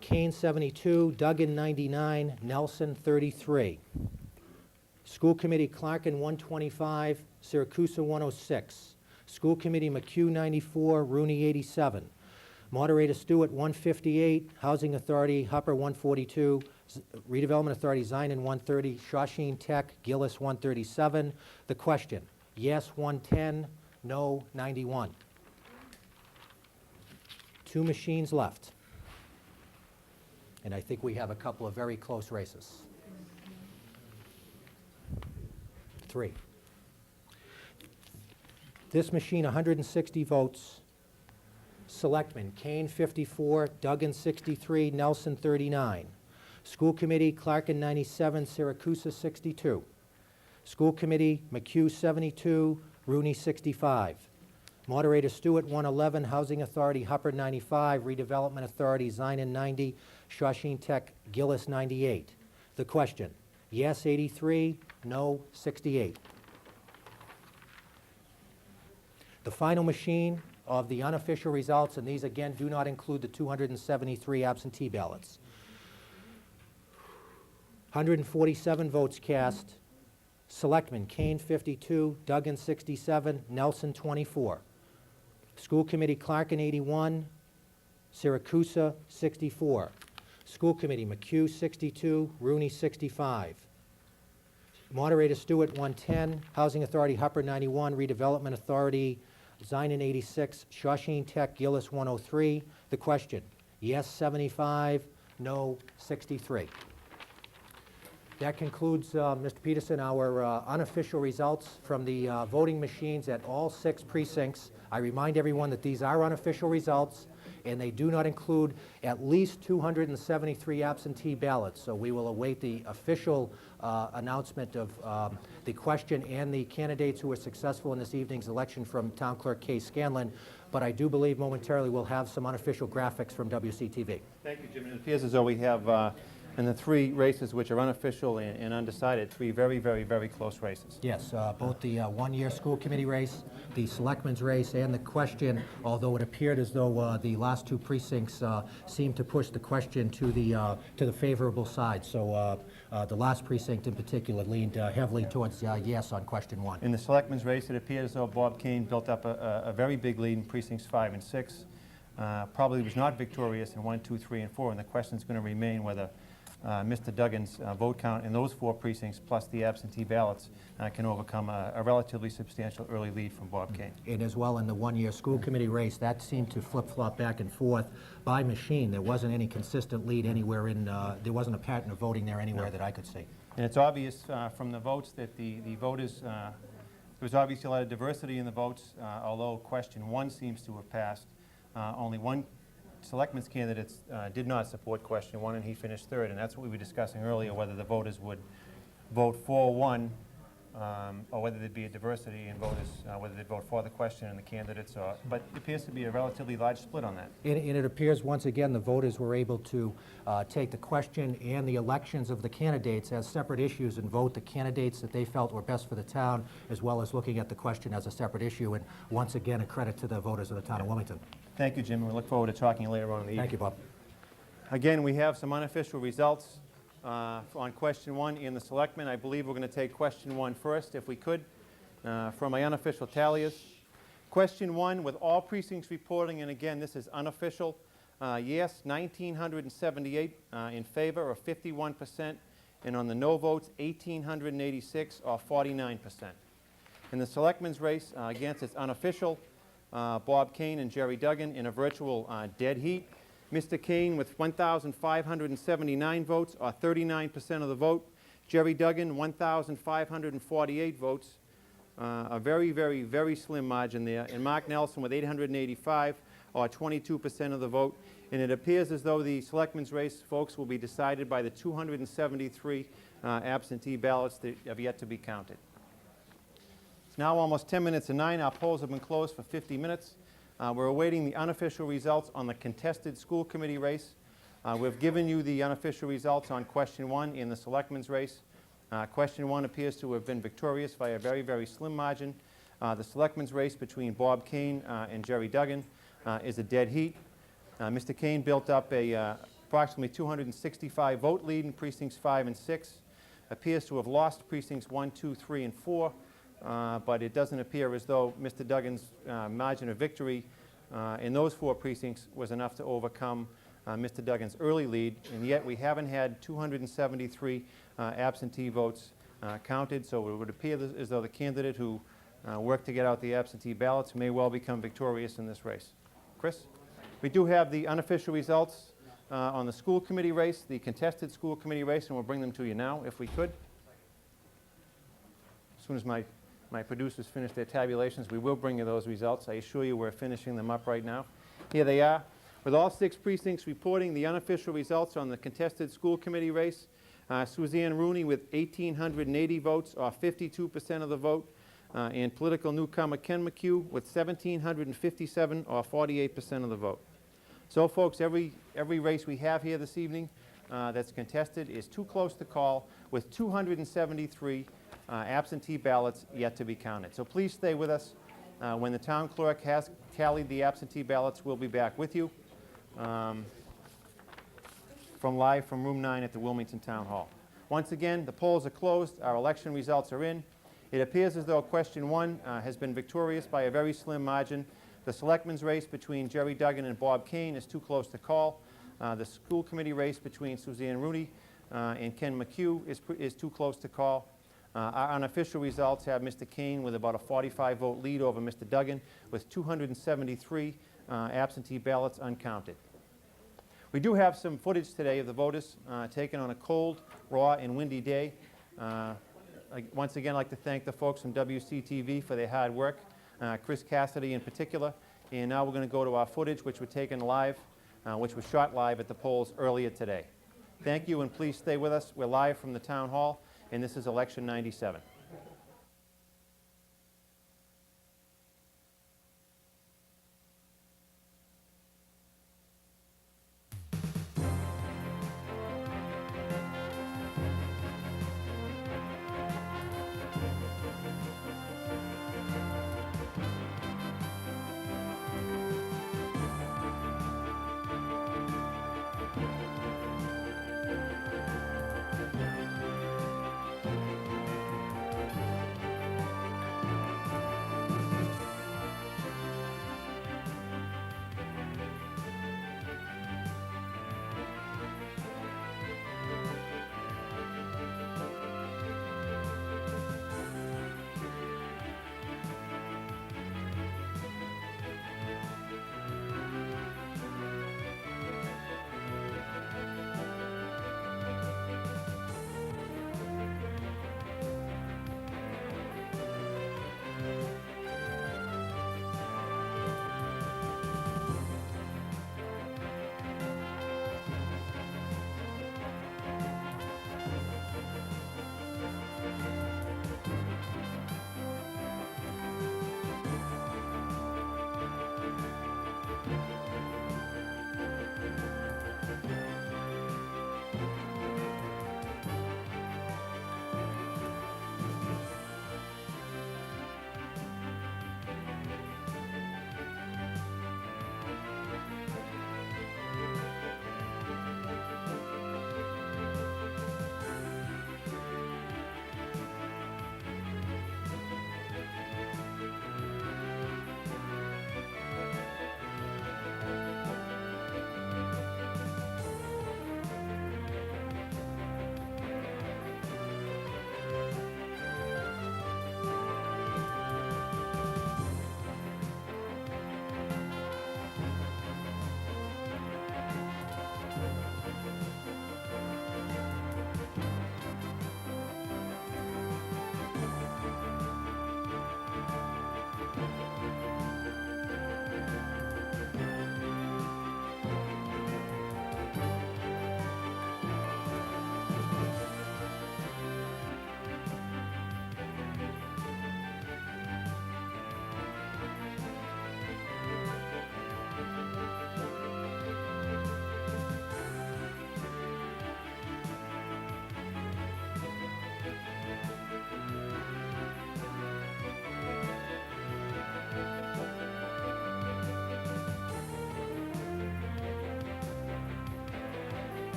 Cain 72, Duggan 99, Nelson 33. School Committee, Clarkin 125, Siracusa 106. School Committee, McCue 94, Rooney 87. Moderator Stewart 158, Housing Authority Hupper 142, Redevelopment Authority Zion 130, Shawshene Tech Gillis 137. The question, yes 110, no 91. 2 machines left. And I think we have a couple of very close races. 3. This machine, 160 votes. Selectmen, Cain 54, Duggan 63, Nelson 39. School Committee, Clarkin 97, Siracusa 62. School Committee, McCue 72, Rooney 65. Moderator Stewart 111, Housing Authority Hubbard 95, Redevelopment Authority Zinon 90, Shawshene Tech Gillis 98. The question, yes 83, no 68. The final machine of the unofficial results, and these again do not include the 273 absentee ballots. 147 votes cast. Selectmen, Cain 52, Duggan 67, Nelson 24. School Committee, Clarkin 81, Siracusa 64. School Committee, McCue 62, Rooney 65. Moderator Stewart 110, Housing Authority Hubbard 91, Redevelopment Authority Zinon 86, Shawshene Tech Gillis 103. The question, yes 75, no 63. That concludes, Mr. Peterson, our unofficial results from the voting machines at all 6 precincts. I remind everyone that these are unofficial results, and they do not include at least 273 absentee ballots. So we will await the official announcement of the question and the candidates who were successful in this evening's election from Town Clerk Kay Scanlon. But I do believe momentarily we'll have some unofficial graphics from WCTV. Thank you, Jim. It appears as though we have, in the 3 races which are unofficial and undecided, 3 very, very, very close races. Yes, both the one-year school committee race, the selectmen's race, and the question, although it appeared as though the last 2 precincts seemed to push the question to the favorable side. So the last precinct in particular leaned heavily towards yes on question 1. In the selectmen's race, it appeared as though Bob Cain built up a very big lead in precincts 5 and 6. Probably was not victorious in 1, 2, 3, and 4, and the question is going to remain whether Mr. Duggan's vote count in those 4 precincts plus the absentee ballots can overcome a relatively substantial early lead from Bob Cain. And as well in the one-year school committee race, that seemed to flip-flop back and forth by machine. There wasn't any consistent lead anywhere in, there wasn't a pattern of voting there anywhere that I could see. And it's obvious from the votes that the voters, there was obviously a lot of diversity in the votes, although question 1 seems to have passed. Only 1 selectmen's candidates did not support question 1, and he finished 3rd, and that's what we were discussing earlier, whether the voters would vote for 1 or whether there'd be a diversity in voters, whether they'd vote for the question and the candidates, but it appears to be a relatively large split on that. And it appears once again the voters were able to take the question and the elections of the candidates as separate issues and vote the candidates that they felt were best for the town, as well as looking at the question as a separate issue, and once again a credit to the voters of the town of Wilmington. Thank you, Jim. We look forward to talking later on in the evening. Thank you, Bob. Again, we have some unofficial results on question 1 in the selectmen. I believe we're going to take question 1 first, if we could, from my unofficial talliers. Question 1, with all precincts reporting, and again, this is unofficial, yes, 1,978 in favor, or 51%, and on the no votes, 1,886, or 49%. In the selectmen's race, against it's unofficial, Bob Cain and Jerry Duggan in a virtual dead heat. Mr. Cain with 1,579 votes, or 39% of the vote. Jerry Duggan, 1,548 votes, a very, very, very slim margin there. And Mark Nelson with 885, or 22% of the vote. And it appears as though the selectmen's race, folks, will be decided by the 273 absentee ballots that have yet to be counted. It's now almost 10 minutes to 9. Our polls have been closed for 50 minutes. We're awaiting the unofficial results on the contested school committee race. We've given you the unofficial results on question 1 in the selectmen's race. Question 1 appears to have been victorious by a very, very slim margin. The selectmen's race between Bob Cain and Jerry Duggan is a dead heat. Mr. Cain built up a approximately 265 vote lead in precincts 5 and 6. Appears to have lost precincts 1, 2, 3, and 4. But it doesn't appear as though Mr. Duggan's margin of victory in those 4 precincts was enough to overcome Mr. Duggan's early lead, and yet we haven't had 273 absentee votes counted, so it would appear as though the candidate who worked to get out the absentee ballots may well become victorious in this race. Chris? We do have the unofficial results on the school committee race, the contested school committee race, and we'll bring them to you now if we could. As soon as my producers finish their tabulations, we will bring you those results. I assure you we're finishing them up right now. Here they are. With all 6 precincts reporting the unofficial results on the contested school committee race, Suzanne Rooney with 1,880 votes, or 52% of the vote, and political newcomer Ken McCue with 1,757, or 48% of the vote. So, folks, every race we have here this evening that's contested is too close to call, with 273 absentee ballots yet to be counted. So please stay with us. When the town clerk has tallied the absentee ballots, we'll be back with you live from room 9 at the Wilmington Town Hall. Once again, the polls are closed. Our election results are in. It appears as though question 1 has been victorious by a very slim margin. The Selectmen's race between Gerald Duggan and Bob Cain is too close to call. The school committee race between Suzanne Rooney and Ken McCue is too close to call. Our unofficial results have Mr. Cain with about a 45-vote lead over Mr. Duggan, with 273 absentee ballots uncounted. We do have some footage today of the voters taken on a cold, raw, and windy day. Once again, I'd like to thank the folks from WCTV for their hard work, Chris Cassidy in particular. And now we're going to go to our footage, which was taken live, which was shot live at the polls earlier today. Thank you, and please stay with us. We're live from the Town Hall, and this is Election 97.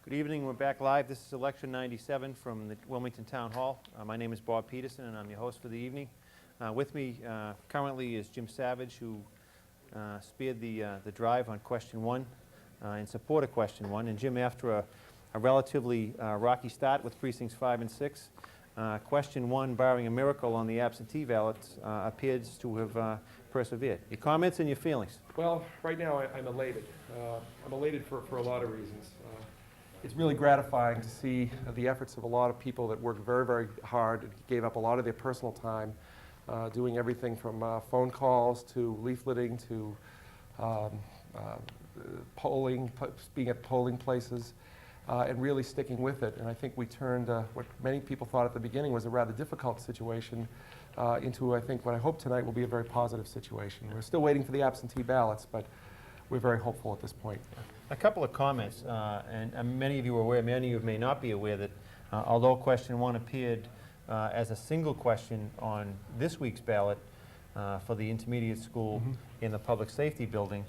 Good evening. We're back live. This is Election 97 from the Wilmington Town Hall. My name is Bob Peterson, and I'm your host for the evening. With me currently is Jim Savage, who speared the drive on question 1 in support of question 1. And Jim, after a relatively rocky start with precincts 5 and 6, question 1, barring a miracle on the absentee ballots, appears to have persevered. Your comments and your feelings? Well, right now I'm elated. I'm elated for a lot of reasons. It's really gratifying to see the efforts of a lot of people that worked very, very hard and gave up a lot of their personal time, doing everything from phone calls to leafleting to polling, being at polling places, and really sticking with it. And I think we turned what many people thought at the beginning was a rather difficult situation into, I think, what I hope tonight will be a very positive situation. We're still waiting for the absentee ballots, but we're very hopeful at this point. A couple of comments, and many of you are aware, many of you may not be aware that although question 1 appeared as a single question on this week's ballot for the intermediate school in the public safety building,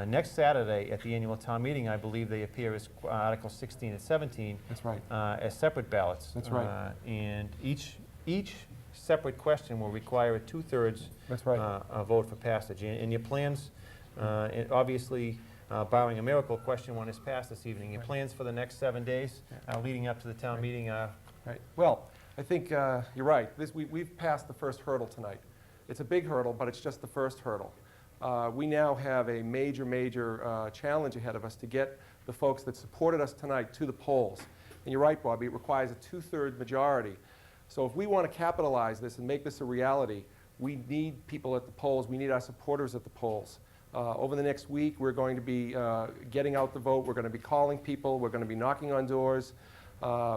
next Saturday at the annual town meeting, I believe they appear as Articles 16 and 17. That's right. As separate ballots. That's right. And each separate question will require a 2/3 That's right. Vote for passage. And your plans, obviously, barring a miracle, question 1 is passed this evening. Your plans for the next 7 days leading up to the town meeting are? Right. Well, I think you're right. We've passed the first hurdle tonight. It's a big hurdle, but it's just the first hurdle. We now have a major challenge ahead of us to get the folks that supported us tonight to the polls. And you're right, Bobby, it requires a 2/3 majority. So if we want to capitalize this and make this a reality, we need people at the polls. We need our supporters at the polls. Over the next week, we're going to be getting out the vote. We're going to be calling people. We're going to be knocking on doors.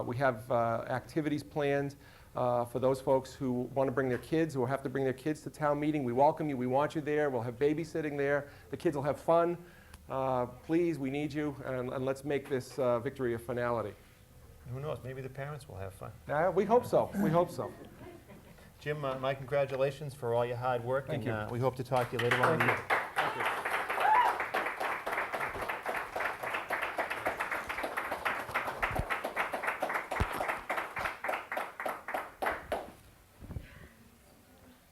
We have activities planned for those folks who want to bring their kids, who have to bring their kids to town meeting. We welcome you. We want you there. We'll have babysitting there. The kids will have fun. Please, we need you, and let's make this victory a finality. Who knows? Maybe the parents will have fun. We hope so. We hope so. Jim, my congratulations for all your hard work. Thank and you. We hope to talk to you later on in the year. Thank you.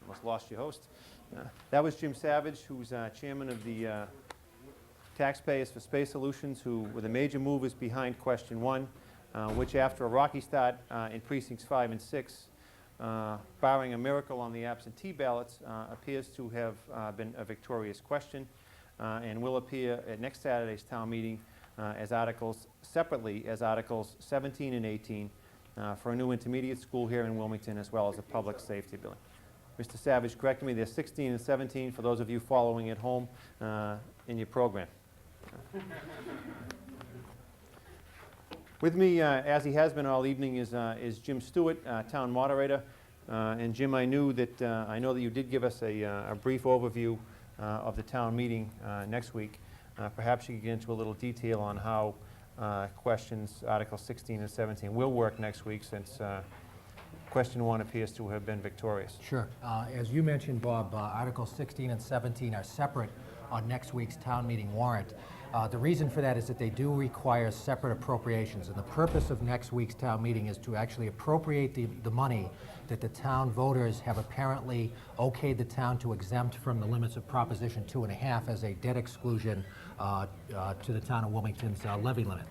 Almost lost your host. That was Jim Savage, who's chairman of the Taxpayers for Space Solutions, who were the major movers behind question 1, which after a rocky start in precincts 5 and 6, barring a miracle on the absentee ballots, appears to have been a victorious question and will appear at next Saturday's town meeting as articles separately as Articles 17 and 18 for a new intermediate school here in Wilmington, as well as a public safety building. Mr. Savage corrected me, there's 16 and 17 for those of you following at home in your program. With me, as he has been all evening, is Jim Stewart, Town Moderator. And Jim, I know that you did give us a brief overview of the town meeting next week. Perhaps you could get into a little detail on how questions, Articles 16 and 17, will work next week, since question 1 appears to have been victorious. Sure. As you mentioned, Bob, Articles 16 and 17 are separate on next week's town meeting warrant. The reason for that is that they do require separate appropriations, and the purpose of next week's town meeting is to actually appropriate the money that the town voters have apparently okayed the town to exempt from the limits of Proposition 2.5 as a debt exclusion to the town of Wilmington's levy limit.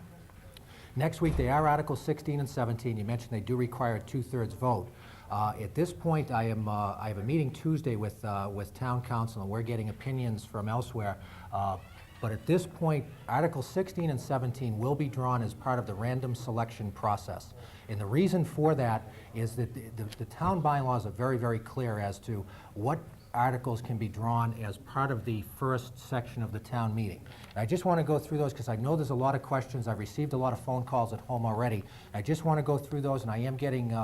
Next week, they are Articles 16 and 17. You mentioned they do require a 2/3 vote. At this point, I have a meeting Tuesday with Town Council, and we're getting opinions from elsewhere. But at this point, Articles 16 and 17 will be drawn as part of the random selection process. And the reason for that is that the town bylaws are very, very clear as to what articles can be drawn as part of the first section of the town meeting. And I just want to go through those because I know there's a lot of questions. I've received a lot of phone calls at home already. I just want to go through those, and I am getting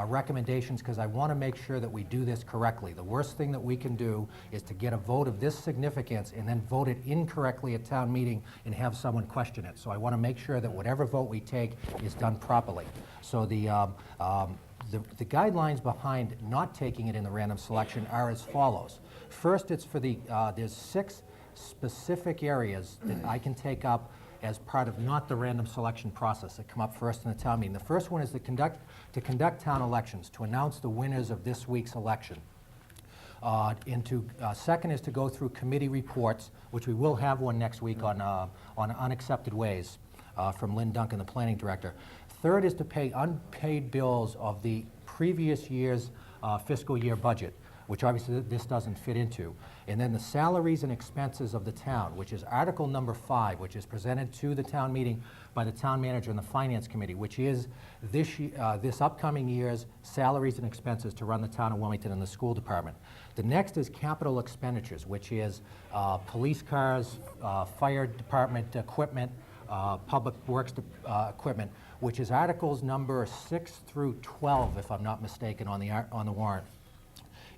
recommendations because I want to make sure that we do this correctly. The worst thing that we can do is to get a vote of this significance and then vote it incorrectly at town meeting and have someone question it. So I want to make sure that whatever vote we take is done properly. So the guidelines behind not taking it in the random selection are as follows. First, it's for there's 6 specific areas that I can take up as part of not the random selection process that come up first in the town meeting. The first one is to conduct town elections, to announce the winners of this week's election. Second is to go through committee reports, which we will have one next week on unaccepted ways from Lynn Duncan, the planning director. Third is to pay unpaid bills of the previous year's fiscal year budget, which obviously this doesn't fit into. And then the salaries and expenses of the town, which is Article number 5, which is presented to the town meeting by the town manager and the finance committee, which is this upcoming year's salaries and expenses to run the town of Wilmington and the school department. The next is capital expenditures, which is police cars, fire department equipment, public works equipment, which is Articles number 6 through 12, if I'm not mistaken, on the warrant.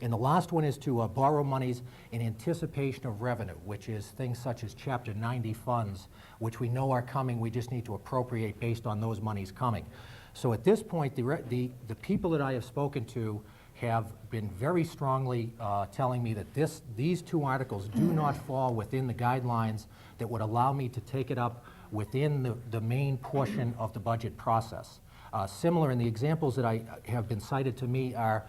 And the last one is to borrow monies in anticipation of revenue, which is things such as Chapter 90 funds, which we know are coming. We just need to appropriate based on those monies coming. So at this point, the people that I have spoken to have been very strongly telling me that these two articles do not fall within the guidelines that would allow me to take it up within the main portion of the budget process. Similar in the examples that have been cited to me are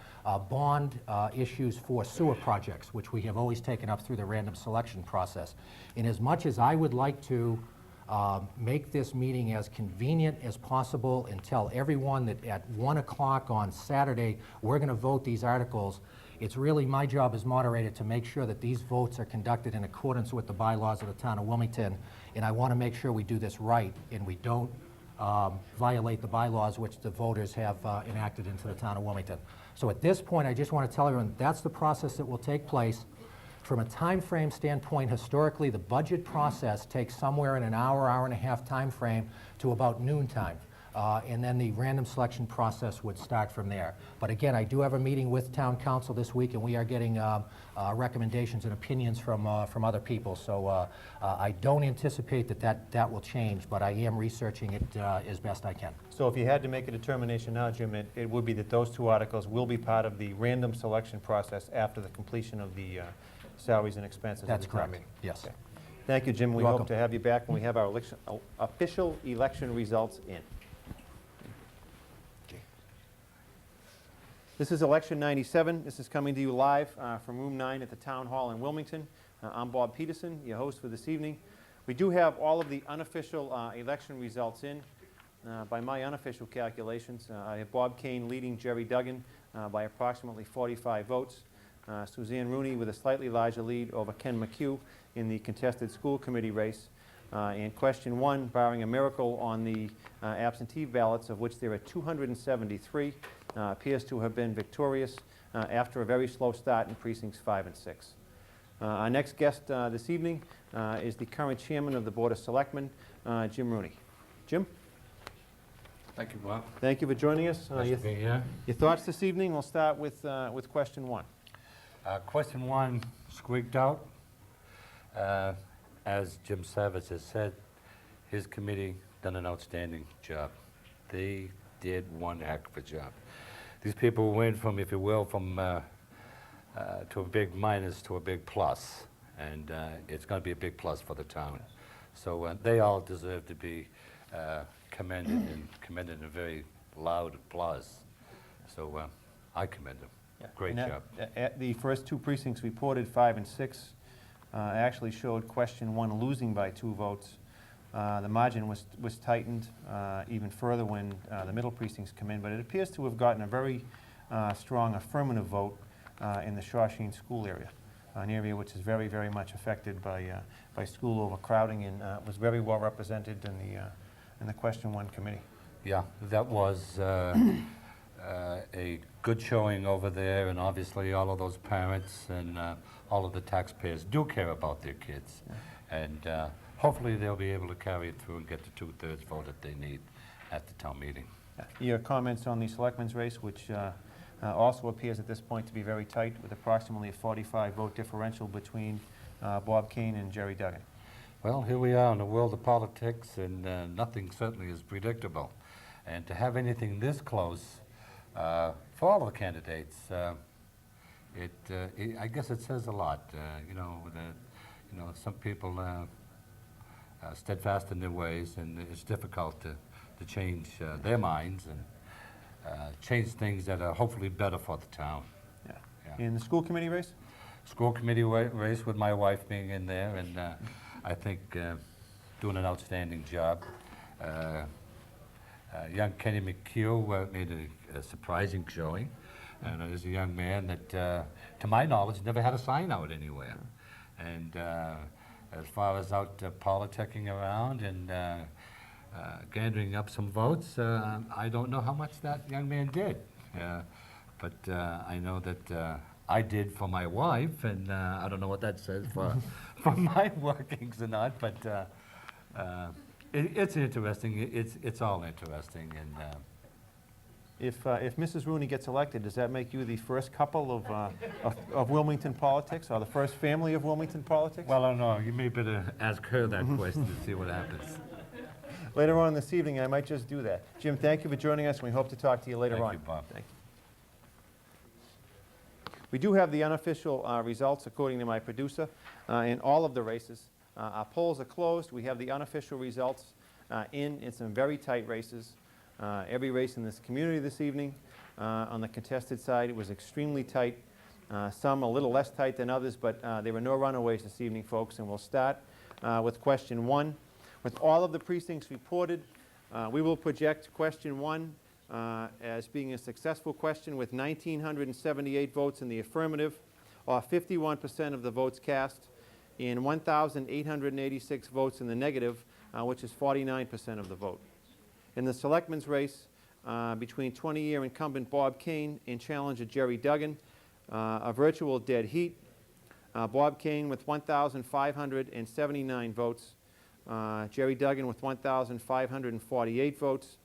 bond issues for sewer projects, which we have always taken up through the random selection process. And as much as I would like to make this meeting as convenient as possible and tell everyone that at 1 o'clock on Saturday we're going to vote these articles, it's really my job as moderator to make sure that these votes are conducted in accordance with the bylaws of the town of Wilmington, and I want to make sure we do this right and we don't violate the bylaws which the voters have enacted into the town of Wilmington. So at this point, I just want to tell everyone that's the process that will take place. From a time frame standpoint, historically, the budget process takes somewhere in an hour, hour and a half time frame to about noontime. And then the random selection process would start from there. But again, I do have a meeting with town council this week, and we are getting recommendations and opinions from other people. So I don't anticipate that will change, but I am researching it as best I can. So if you had to make a determination now, Jim, it would be that those two articles will be part of the random selection process after the completion of the salaries and expenses. That's of the town correct. meeting. Yes. Okay. Thank you, Jim. We You're hope welcome. to have you back when we have our official election results in. This is Election 97. This is coming to you live from Room 9 at the Town Hall in Wilmington. I'm Bob Peterson, your host for this evening. We do have all of the unofficial election results in. By my unofficial calculations, I have Bob Cain leading Gerald Duggan by approximately 45 votes. Suzanne Rooney with a slightly larger lead over Ken McCue in the contested school committee race. And question 1, barring a miracle on the absentee ballots, of which there are 273, appears to have been victorious after a very slow start in precincts 5 and 6. Our next guest this evening is the current chairman of the Board of Selectmen, Jim Rooney. Jim? Thank you, Bob. Thank you for joining us. Nice to be here. Your thoughts this evening? We'll start with question 1. Question 1 squeaked out. As Jim Savage has said, his committee done an outstanding job. They did one heck of a job. These people went from, if you will, from to a big minus to a big plus, and it's going to be a big plus for the town. So they all deserve to be commended in a very loud applause. So I commend them. Yeah. Great And job. At the first two precincts reported, 5 and 6, actually showed question 1 losing by 2 votes. The margin was tightened even further when the middle precincts come in, but it appears to have gotten a very strong affirmative vote in the Shawshene school area, an area which is very, very much affected by school overcrowding, and was very well represented in the question 1 committee. Yeah, that was a good showing over there, and obviously all of those parents and all of the taxpayers do care about their kids. Yeah. And hopefully they'll be able to carry it through and get the 2/3 vote that they need at the town meeting. Your comments on the selectmen's race, which also appears at this point to be very tight, with approximately a 45 vote differential between Bob Cain and Gerald Duggan. Well, here we are in the world of politics, and nothing certainly is predictable. And to have anything this close for all of the candidates, I guess it says a lot. Some people steadfast in their ways, and it's difficult to change their minds and change things that are hopefully better for the town. In the school committee race? School committee race with my wife being in there, and I think doing an outstanding job. Young Kenny McCue made a surprising showing, and is a young man that, to my knowledge, never had a sign out anywhere. And as far as out politicking around and gathering up some votes, I don't know how much that young man did. But I know that I did for my wife, and I don't know what that says for my workings or not, but it's interesting. It's all interesting. And If Mrs. Rooney gets elected, does that make you the first couple of Wilmington politics, or the first family of Wilmington politics? well, I don't know. You may better ask her that question to see what happens. Later on this evening, I might just do that. Jim, thank you for joining us, and we hope to talk to you later on. Thank you, Bob. Thank you. We do have the unofficial results, according to my producer, in all of the races. Our polls are closed. We have the unofficial results in some very tight races. Every race in this community this evening, on the contested side, it was extremely tight. Some a little less tight than others, but there were no runaways this evening, folks. And we'll start with question 1. With all of the precincts reported, we will project question 1 as being a successful question with 1,978 votes in the affirmative, or 51% of the votes cast, and 1,886 votes in the negative, which is 49% of the vote. In the Selectmen's race between 20-year incumbent Bob Cain and challenger Gerald Duggan, a virtual dead heat. Bob Cain with 1,579 votes. Gerald Duggan with 1,548 votes.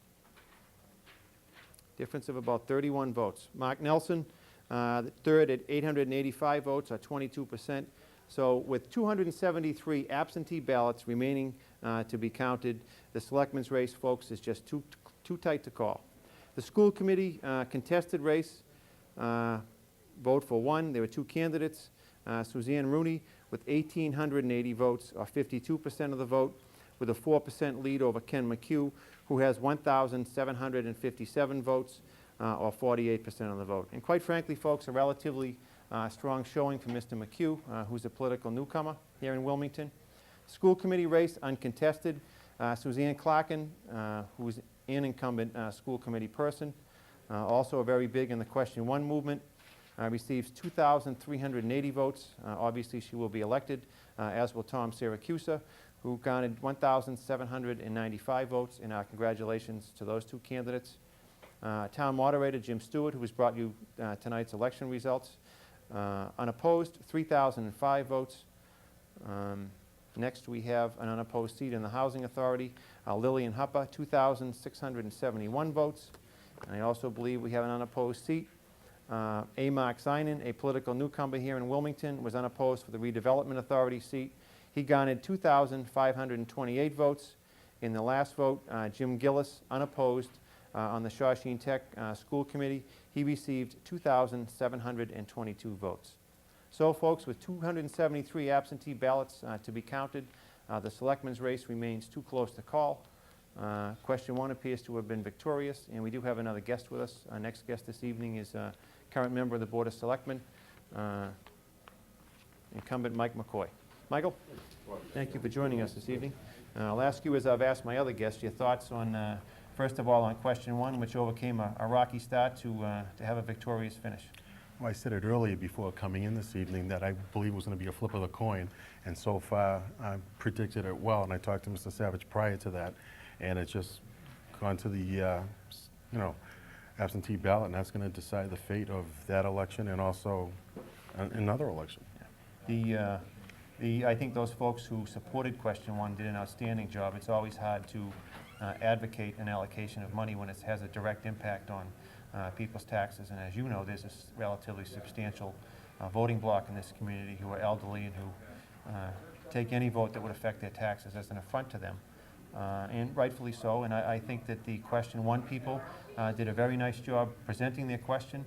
Difference of about 31 votes. Mark Nelson, third at 885 votes, or 22%. So with 273 absentee ballots remaining to be counted, the Selectmen's race, folks, is just too tight to call. The school committee contested race, vote for 1. There were 2 candidates. Suzanne Rooney with 1,880 votes, or 52% of the vote, with a 4% lead over Ken McCue, who has 1,757 votes, or 48% of the vote. And quite frankly, folks, a relatively strong showing for Mr. McCue, who's a political newcomer here in Wilmington. School committee race, uncontested. Suzanne Clarkin, who's an incumbent school committee person, also very big in the question 1 movement, receives 2,380 votes. Obviously, she will be elected, as will Tom Siracusa, who garnered 1,795 votes, and our congratulations to those 2 candidates. Town Moderator Jim Stewart, who has brought you tonight's election results, unopposed, 3,005 votes. Next, we have an unopposed seat in the Housing Authority, Lillian Huppa, 2,671 votes. And I also believe we have an unopposed seat. A. Mark Zeinen, a political newcomer here in Wilmington, was unopposed for the Redevelopment Authority seat. He garnered 2,528 votes. In the last vote, Jim Gillis, unopposed, on the Shawshene Tech School Committee. He received 2,722 votes. So, folks, with 273 absentee ballots to be counted, the Selectmen's race remains too close to call. Question 1 appears to have been victorious, and we do have another guest with us. Our next guest this evening is a current member of the Board of Selectmen, incumbent Mike McCoy. Michael, thank you for joining us this evening. I'll ask you, as I've asked my other guests, your thoughts on, first of all, on question 1, which overcame a rocky start to have a victorious finish. Well, I said it earlier before coming in this evening that I believe it was going to be a flip of the coin, and so far I predicted it well, and I talked to Mr. Savage prior to that, and it's just gone to the absentee ballot, and that's going to decide the fate of that election and also another election. I think those folks who supported question 1 did an outstanding job. It's always hard to advocate an allocation of money when it has a direct impact on people's taxes, and as you know, there's a relatively substantial voting bloc in this community who are elderly and who take any vote that would affect their taxes as an affront to them, and rightfully so. And I think that the question 1 people did a very nice job presenting their question.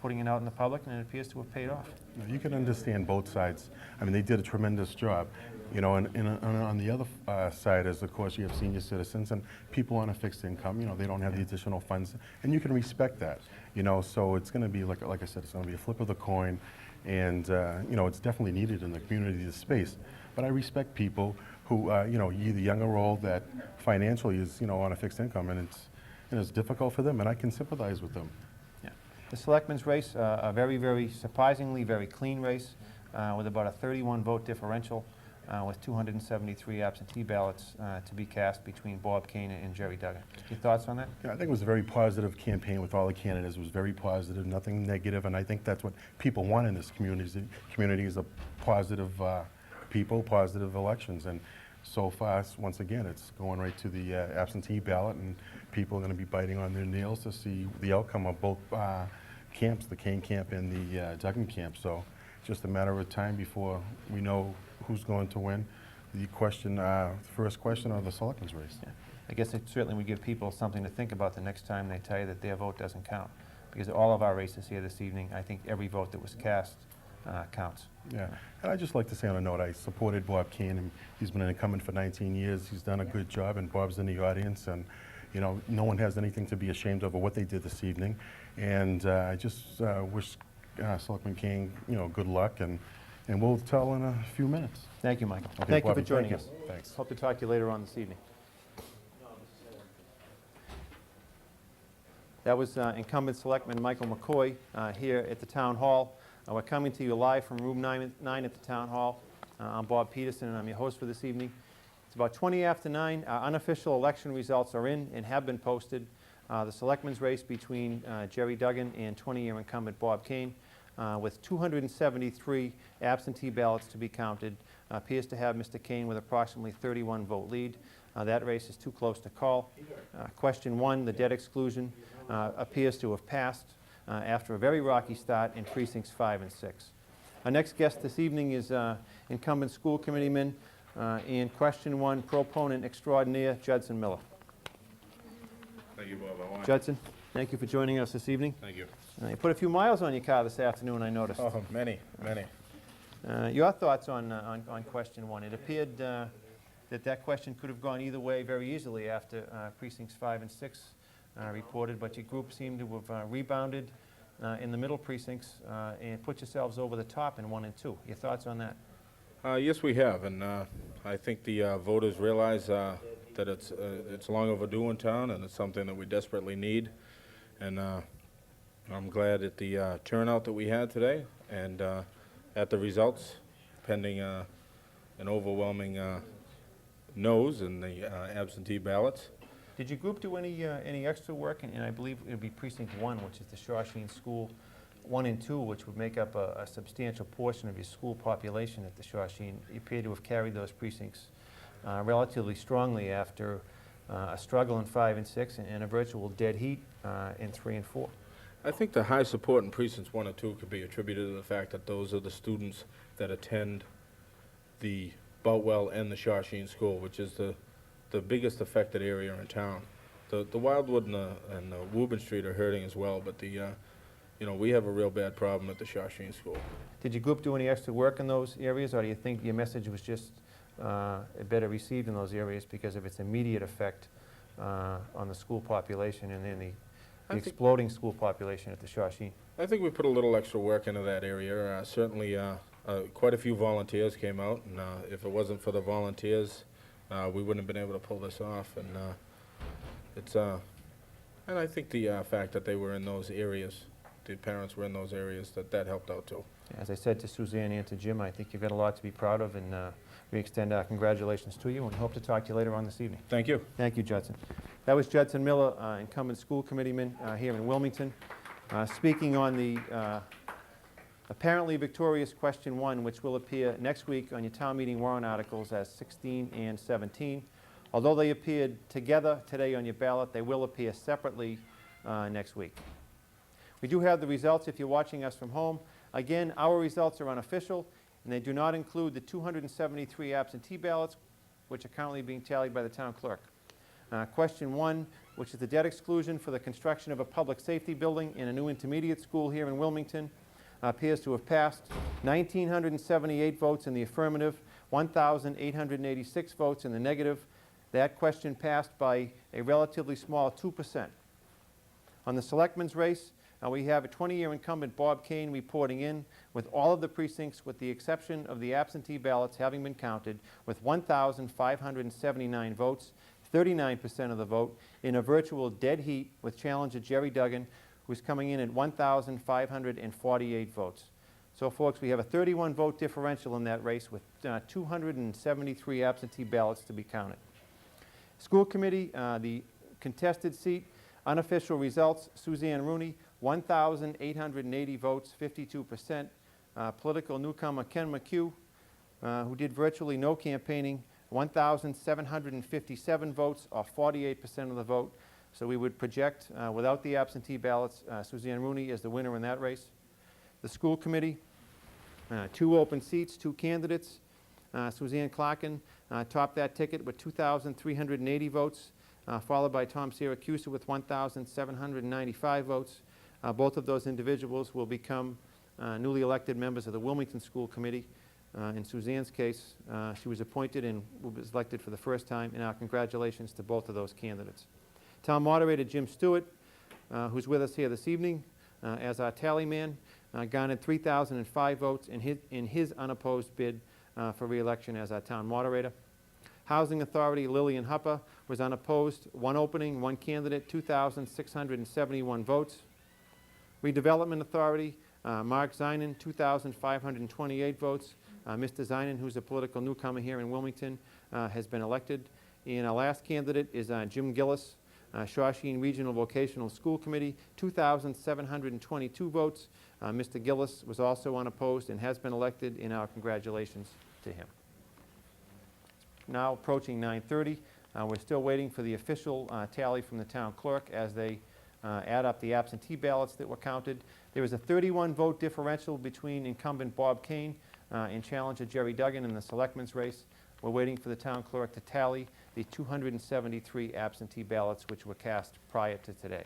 putting it out in the public, and it appears to have paid off. You can understand both sides. I mean, they did a tremendous job. You know, and on the other side is, of course, you have senior citizens and people on a fixed income. You know, they don't have the additional funds, and you can respect that. You know, so it's going to be, like I said, it's going to be a flip of the coin, and, you know, it's definitely needed in the community, the space. But I respect people who, you know, either young or old, that financially is, you know, on a fixed income, and it's difficult for them, and I can sympathize with them. Yeah. The Selectmen's race, a very, very surprisingly very clean race with about a 31 vote differential with 273 absentee ballots to be cast between Bob Cain and Gerald Duggan. Your thoughts on that? Yeah, I think it was a very positive campaign with all the candidates. It was very positive, nothing negative, and I think that's what people want in this community is a positive people, positive elections. And so far, once again, it's going right to the absentee ballot, and people are going to be biting on their nails to see the outcome of both camps, the Cain camp and the Duggan camp. So just a matter of time before we know who's going to win. The question, first question of the Selectmen's race. Yeah. I guess it certainly would give people something to think about the next time they tell you that their vote doesn't count. Because all of our races here this evening, I think every vote that was cast counts. Yeah, and I'd just like to say on a note, I supported Bob Cain, and he's been an incumbent for 19 years. He's done a good job, and Bob's in the audience, and you know, no one has anything to be ashamed of what they did this evening. And I just wish Selectman Cain, you know, good luck, and we'll tell in a few minutes. Thank you, Michael. Okay, Thank you for Bobby, joining thank us. you. Thanks. Hope to talk to you later on this evening. That was incumbent Selectman Michael McCoy here at the Town Hall. We're coming to you live from room 9 at the Town Hall. I'm Bob Peterson, and I'm your host for this evening. It's about 20 after 9. Our unofficial election results are in and have been posted. The Selectmen's race between Gerald Duggan and 20-year incumbent Bob Cain, with 273 absentee ballots to be counted, appears to have Mr. Cain with approximately 31 vote lead. That race is too close to call. Question 1, the debt exclusion, appears to have passed after a very rocky start in precincts 5 and 6. Our next guest this evening is incumbent school committeeman and question 1 proponent extraordinaire, Judson Miller. Thank you, Bob. Judson, thank you for joining us this evening. Thank you. You put a few miles on your car this afternoon, I noticed. Oh, many. Your thoughts on question 1. It appeared that question could have gone either way very easily after precincts 5 and 6 reported, but your group seemed to have rebounded in the middle precincts and put yourselves over the top in 1 and 2. Your thoughts on that? Yes, we have, and I think the voters realize that it's long overdue in town, and it's something that we desperately need. And I'm glad at the turnout that we had today, and at the results, pending an overwhelming no's in the absentee ballots. Did your group do any extra work? And I believe it would be precinct 1, which is the Shawsheen School 1 and 2, which would make up a substantial portion of your school population at the Shawsheen. You appear to have carried those precincts relatively strongly after a struggle in 5 and 6 and a virtual dead heat in 3 and 4. I think the high support in precincts 1 and 2 could be attributed to the fact that those are the students that attend the Boutwell and the Shawsheen School, which is the biggest affected area in town. The Wildwood and the Woburn Street are hurting as well, but you know, we have a real bad problem at the Shawsheen School. Did your group do any extra work in those areas, or do you think your message was just better received in those areas because of its immediate effect on the school population and then the exploding school population at the Shawsheen? I think we put a little extra work into that area. Certainly, quite a few volunteers came out, and if it wasn't for the volunteers, we wouldn't have been able to pull this off. And and I think the fact that they were in those areas, the parents were in those areas, that helped out too. As I said to Suzanne and to Jim, I think you've got a lot to be proud of, and we extend our congratulations to you and hope to talk to you later on this evening. Thank you. Thank you, Judson. That was Judson Miller, incumbent school committeeman here in Wilmington, speaking on the apparently victorious question 1, which will appear next week on your town meeting warrant articles as 16 and 17. Although they appeared together today on your ballot, they will appear separately next week. We do have the results if you're watching us from home. Again, our results are unofficial, and they do not include the 273 absentee ballots, which are currently being tallied by the town clerk. Question 1 which is the debt exclusion for the construction of a public safety building in a new intermediate school here in Wilmington, appears to have passed. 1,978 votes in the affirmative, 1,886 votes in the negative. That question passed by a relatively small 2%. On the Selectmen's race, we have a 20-year incumbent, Bob Cain, reporting in with all of the precincts with the exception of the absentee ballots having been counted with 1,579 votes, 39% of the vote, in a virtual dead heat with challenger Gerald Duggan, who's coming in at 1,548 votes. So, folks, we have a 31-vote differential in that race with 273 absentee ballots to be counted. School committee, the contested seat, unofficial results, Suzanne Rooney, 1,880 votes, 52%. Political newcomer Ken McCue, who did virtually no campaigning, 1,757 votes, or 48% of the vote. So we would project, without the absentee ballots, Suzanne Rooney as the winner in that race. The school committee, 2 open seats, 2 candidates. Suzanne Clarkin topped that ticket with 2,380 votes, followed by Tom Syracuse with 1,795 votes. Both of those individuals will become newly elected members of the Wilmington School Committee. In Suzanne's case, she was appointed and was elected for the first time, and our congratulations to both of those candidates. Town Moderator Jim Stewart, who's with us here this evening as our tally man, garnered 3,005 votes in his unopposed bid for re-election as our Town Moderator. Housing Authority Lillian Hupper was unopposed, 1 opening, 1 candidate, 2,671 votes. Redevelopment Authority, Mark Zeinen, 2,528 votes. Mr. Zeinen, who's a political newcomer here in Wilmington, has been elected. And our last candidate is Jim Gillis, Shawshene Regional Vocational School Committee, 2,722 votes. Mr. Gillis was also unopposed and has been elected, and our congratulations to him. Now approaching 9:30. We're still waiting for the official tally from the town clerk as they add up the absentee ballots that were counted. There was a 31-vote differential between incumbent Bob Cain and challenger Gerald Duggan in the Selectmen's race. We're waiting for the town clerk to tally the 273 absentee ballots which were cast prior to today.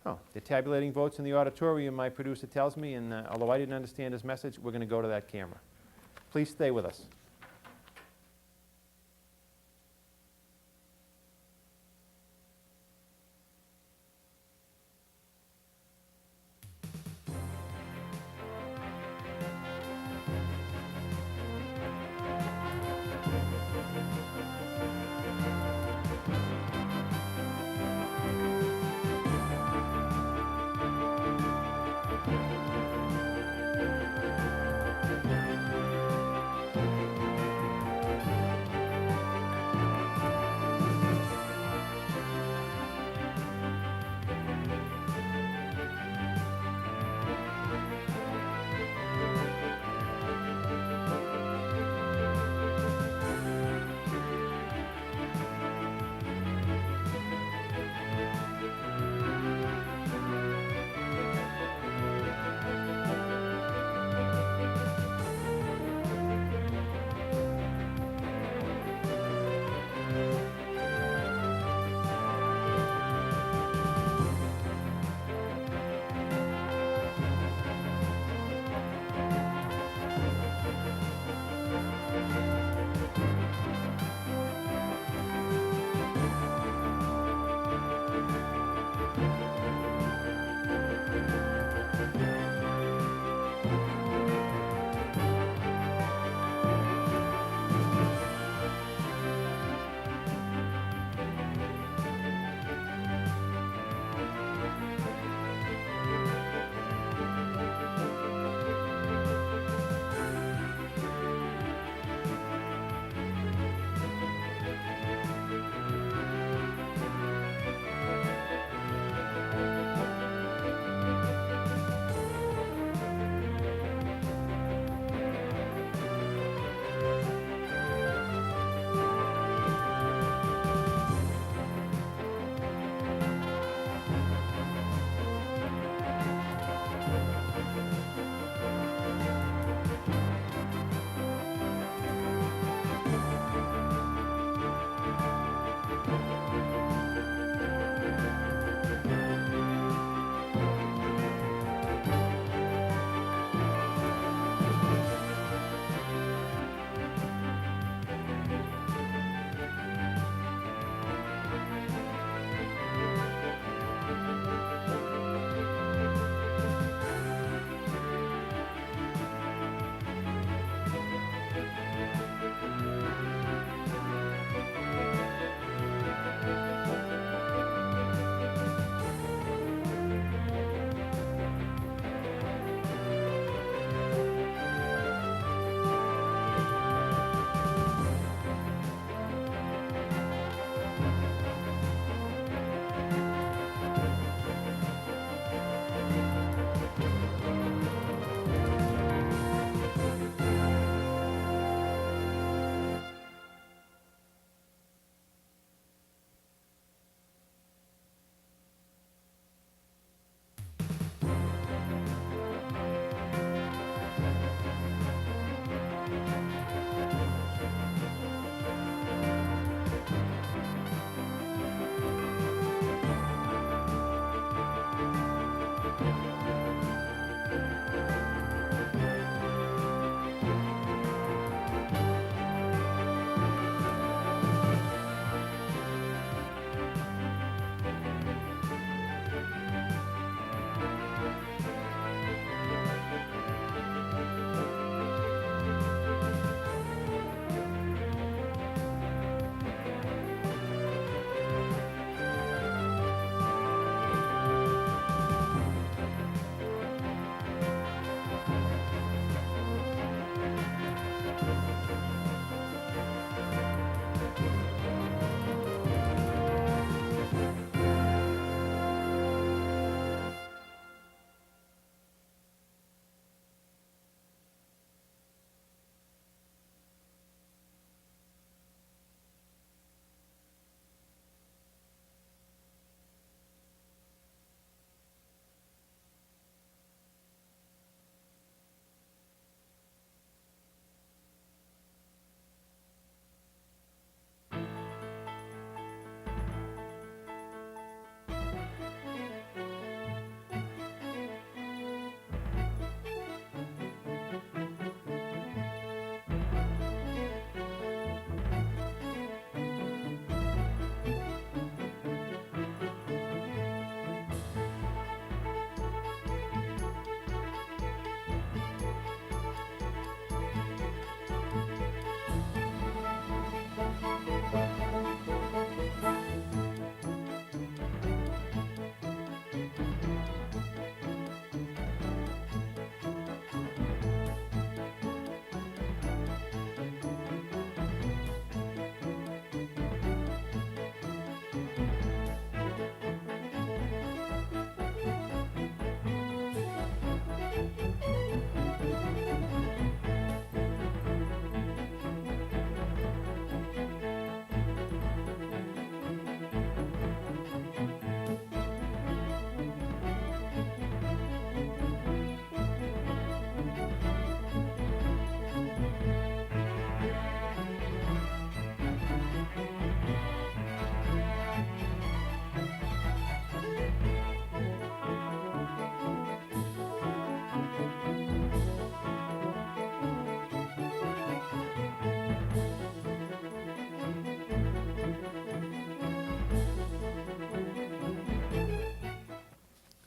Oh, they're tabulating votes in the auditorium, my producer tells me, and although I didn't understand his message, we're going to go to that camera. Please stay with us.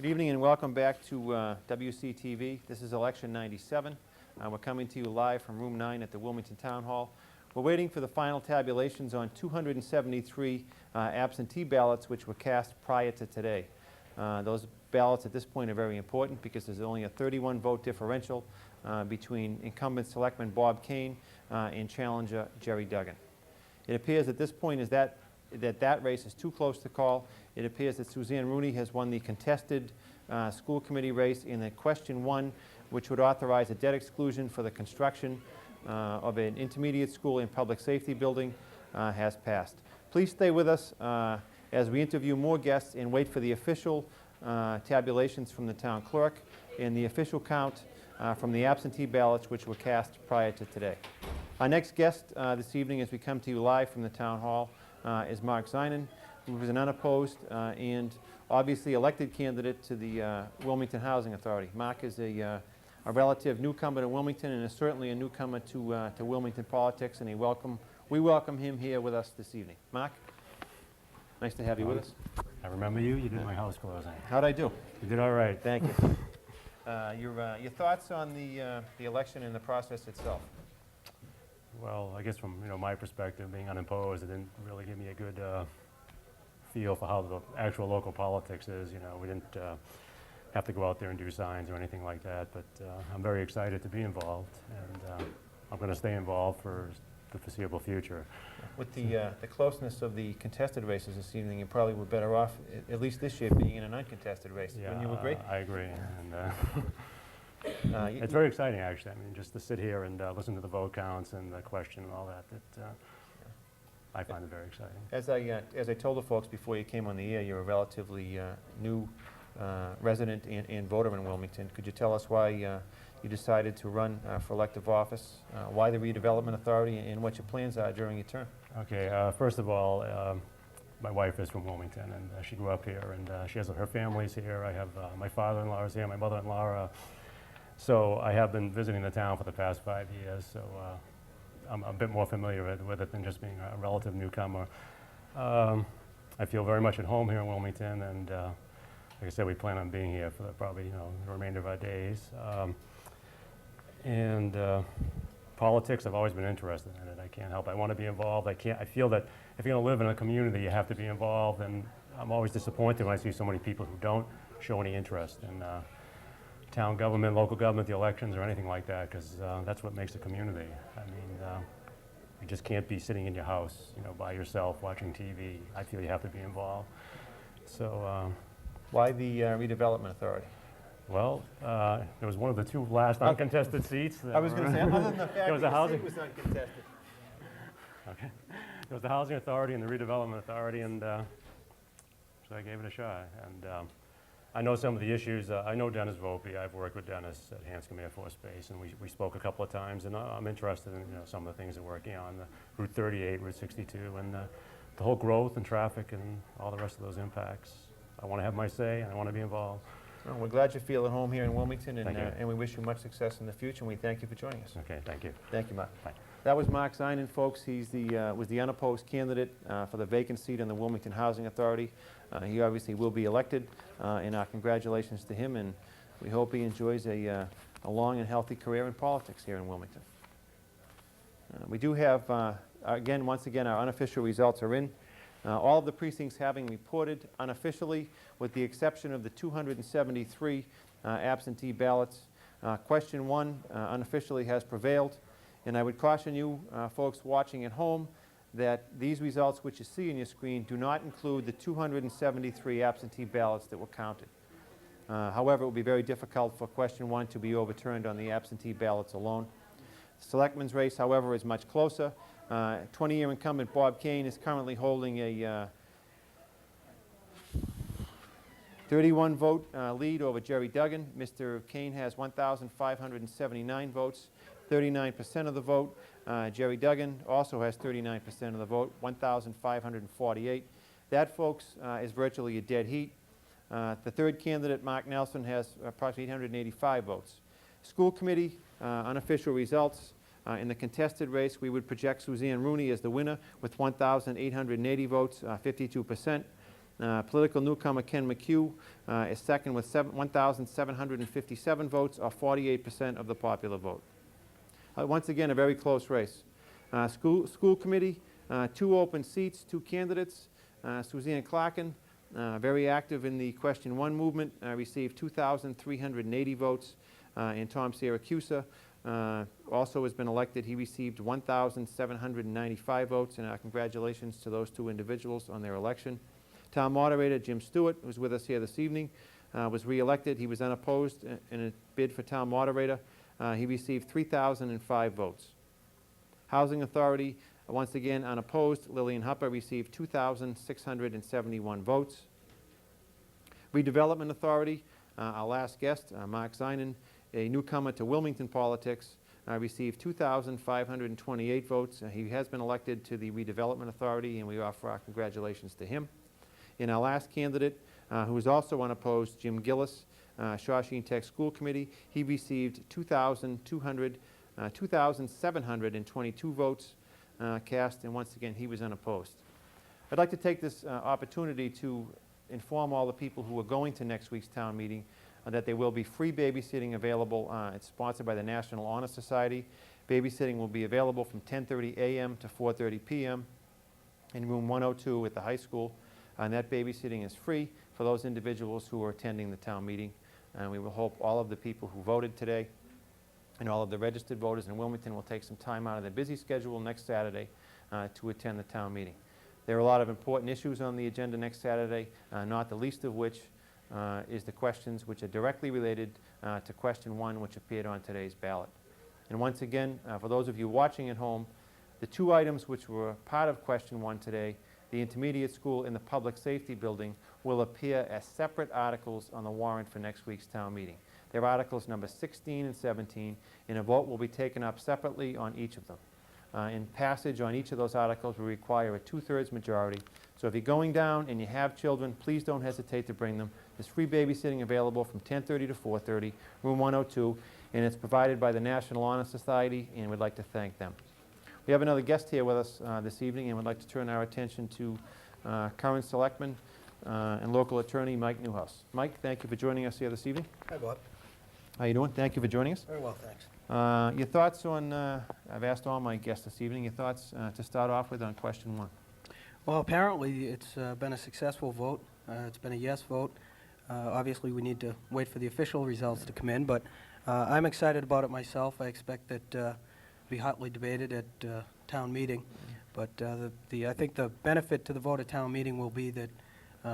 Good evening and welcome back to WCTV. This is Election 97. We're coming to you live from Room 9 at the Wilmington Town Hall. We're waiting for the final tabulations on 273 absentee ballots which were cast prior to today. Those ballots at this point are very important because there's only a 31 vote differential between incumbent Selectman Bob Cain and challenger Gerald Duggan. It appears at this point is that race is too close to call. It appears that Suzanne Rooney has won the contested school committee race in the question 1, which would authorize a debt exclusion for the construction of an intermediate school and public safety building, has passed. Please stay with us as we interview more guests and wait for the official tabulations from the town clerk and the official count from the absentee ballots which were cast prior to today. Our next guest this evening, as we come to you live from the town hall, is Mark Zeinen, who is an unopposed and obviously elected candidate to the Wilmington Housing Authority. Mark is a relative newcomer to Wilmington and is certainly a newcomer to Wilmington politics, and we welcome him here with us this evening. Mark, nice to have you with us. I remember you. You did my house closing. How'd I do? You did all right. Thank you. Your thoughts on the election and the process itself? Well, I guess from my perspective, being unopposed, it didn't really give me a good feel for how the actual local politics is. We didn't have to go out there and do signs or anything like that. But I'm very excited to be involved, and I'm going to stay involved for the foreseeable future. With the closeness of the contested races this evening, you probably were better off, at least this year, being in an uncontested race. Yeah, Wouldn't you agree? I agree. And it's very exciting, actually. I mean, just to sit here and listen to the vote counts and the question and all that. I find it very exciting. As I told the folks before you came on the air, you're a relatively new resident and voter in Wilmington. Could you tell us why you decided to run for elective office, why the redevelopment authority, and what your plans are during your term? Okay, first of all, my wife is from Wilmington, and she grew up here, and she has her family's here. I have my father-in-law is here, my mother-in-law. So I have been visiting the town for the past 5 years, so I'm a bit more familiar with it than just being a relative newcomer. I feel very much at home here in Wilmington, and like I said, we plan on being here for probably the remainder of our days. Politics, I've always been interested in it. I can't help it. I want to be involved. I feel that if you're going to live in a community, you have to be involved, and I'm always disappointed when I see so many people who don't show any interest in town government, local government, the elections, or anything like that, because that's what makes a community. I mean, you just can't be sitting in your house, by yourself watching TV. I feel you have to be involved. So, why the redevelopment authority? Well, it was one of the 2 last uncontested seats. I was going to say, other than the fact that the seat was uncontested. Okay. There was the Housing Authority and the Redevelopment Authority, and so I gave it a shot. And I know some of the issues. I know Dennis Volpe. I've worked with Dennis at Hanscom Air Force Base, and we spoke a couple of times, and I'm interested in some of the things they're working on, Route 38, Route 62, and the whole growth and traffic and all the rest of those impacts. I want to have my say, and I want to be involved. Well, we're glad you feel at home here in Wilmington, Thank you. And we wish you much success in the future, and we thank you for joining us. Okay, thank you. Thank you, Mark. Bye. That was Mark Zeinen, folks. He's was the unopposed candidate for the vacant seat on the Wilmington Housing Authority. He obviously will be elected, and our congratulations to him, and we hope he enjoys a long and healthy career in politics here in Wilmington. We do have, once again, our unofficial results are in. All of the precincts having reported unofficially, with the exception of the 273 absentee ballots. Question 1 unofficially has prevailed, and I would caution you, folks watching at home, that these results which you see on your screen do not include the 273 absentee ballots that were counted. However, it will be very difficult for question 1 to be overturned on the absentee ballots alone. The Selectmen's race, however, is much closer. 20-year incumbent Bob Cain is currently holding a 31-vote lead over Gerald Duggan. Mr. Cain has 1,579 votes, 39% of the vote. Gerald Duggan also has 39% of the vote, 1,548. That, folks, is virtually a dead heat. The third candidate, Mark Nelson, has approximately 885 votes. School committee unofficial results. In the contested race, we would project Suzanne Rooney as the winner with 1,880 votes, 52%. Political newcomer Ken McCue is second with 1,757 votes, or 48% of the popular vote. Once again, a very close race. School committee, 2 open seats, 2 candidates. Suzanne Clarkin, very active in the Question 1 movement, received 2,380 votes. And Tom Siracusa also has been elected. He received 1,795 votes, and congratulations to those 2 individuals on their election. Town Moderator Jim Stewart, who's with us here this evening, was re-elected. He was unopposed in a bid for Town Moderator. He received 3,005 votes. Housing Authority, once again unopposed, Lillian Hupper received 2,671 votes. Redevelopment Authority, our last guest, Mark Zeinen, a newcomer to Wilmington politics, received 2,528 votes. He has been elected to the Redevelopment Authority, and we offer our congratulations to him. And our last candidate, who is also unopposed, Jim Gillis, Shawshene Tech School Committee, he received 2,722 votes cast, and once again, he was unopposed. I'd like to take this opportunity to inform all the people who are going to next week's town meeting that there will be free babysitting available. It's sponsored by the National Honor Society. Babysitting will be available from 10:30 a.m. to 4:30 p.m. in room 102 at the high school. And that babysitting is free for those individuals who are attending the town meeting. And we will hope all of the people who voted today and all of the registered voters in Wilmington will take some time out of their busy schedule next Saturday to attend the town meeting. There are a lot of important issues on the agenda next Saturday, not the least of which is the questions which are directly related to Question 1, which appeared on today's ballot. And once again, for those of you watching at home, the 2 items which were part of Question 1 today, the intermediate school and the public safety building, will appear as separate articles on the warrant for next week's town meeting. They're articles number 16 and 17, and a vote will be taken up separately on each of them. In passage on each of those articles will require a 2/3 majority. So if you're going down and you have children, please don't hesitate to bring them. There's free babysitting available from 10:30 to 4:30, room 102, and it's provided by the National Honor Society, and we'd like to thank them. We have another guest here with us this evening, and we'd like to turn our attention to current Selectman and local attorney Mike Newhouse. Mike, thank you for joining us here this evening. Hi, Bob. How you doing? Thank you for joining us. Very well, thanks. Your thoughts on, I've asked all my guests this evening, your thoughts to start off with on Question 1. Well, apparently it's been a successful vote. It's been a yes vote. Obviously, we need to wait for the official results to come in, but I'm excited about it myself. I expect that it'll be hotly debated at town meeting. But I think the benefit to the vote at town meeting will be that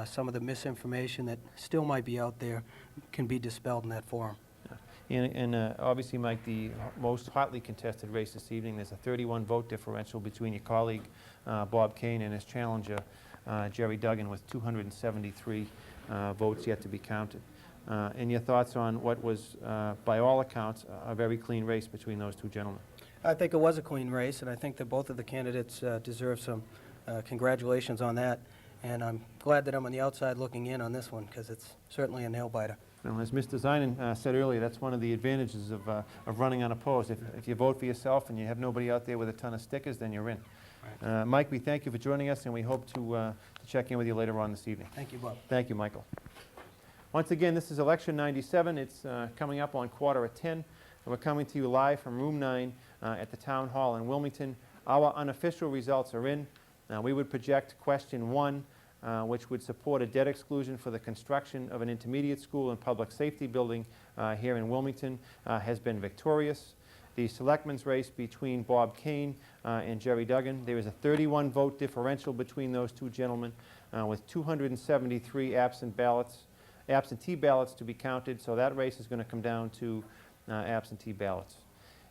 some of the misinformation that still might be out there can be dispelled in that forum. And obviously, Mike, the most hotly contested race this evening, there's a 31 vote differential between your colleague, Bob Cain, and his challenger, Gerald Duggan, with 273 votes yet to be counted. And your thoughts on what was, by all accounts, a very clean race between those 2 gentlemen? I think it was a clean race, and I think that both of the candidates deserve some congratulations on that. And I'm glad that I'm on the outside looking in on this one, because it's certainly a nail-biter. Well, as Mr. Zeinen said earlier, that's one of the advantages of running unopposed. If you vote for yourself and you have nobody out there with a ton of stickers, then you're in. Right. Mike, we thank you for joining us, and we hope to check in with you later on this evening. Thank you, Bob. Thank you, Michael. Once again, this is Election 97. It's coming up on 9:15, and we're coming to you live from Room 9 at the Town Hall in Wilmington. Our unofficial results are in. We would project Question 1, which would support a debt exclusion for the construction of an intermediate school and public safety building here in Wilmington, has been victorious. The Selectmen's race between Bob Cain and Gerald Duggan, there is a 31 vote differential between those 2 gentlemen, with 273 absentee ballots to be counted, so that race is going to come down to absentee ballots.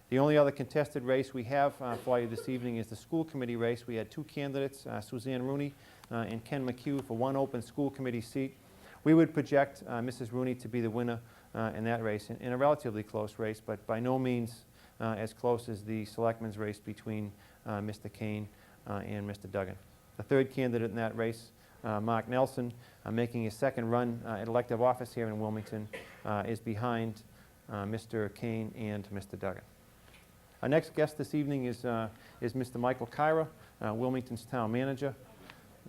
The only other contested race we have for you this evening is the school committee race. We had 2 candidates, Suzanne Rooney and Ken McCue, for 1 open school committee seat. We would project Mrs. Rooney to be the winner in that race, in a relatively close race, but by no means as close as the Selectmen's race between Mr. Cain and Mr. Duggan. The 3rd candidate in that race, Mark Nelson, making his 2nd run at elective office here in Wilmington, is behind Mr. Cain and Mr. Duggan. Our next guest this evening is Mr. Michael Kyra, Wilmington's town manager.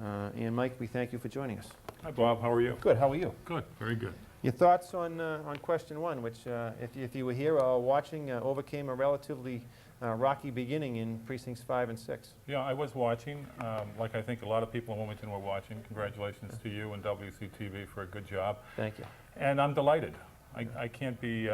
And Mike, we thank you for joining us. Hi, Bob. How are you? Good. How are you? Good. Very good. Your thoughts on question one, which, if you were here or watching, overcame a relatively rocky beginning in precincts 5 and 6. Yeah, I was watching, like I think a lot of people in Wilmington were watching. Congratulations to you and WCTV for a good job. Thank you. And I'm delighted. I can't be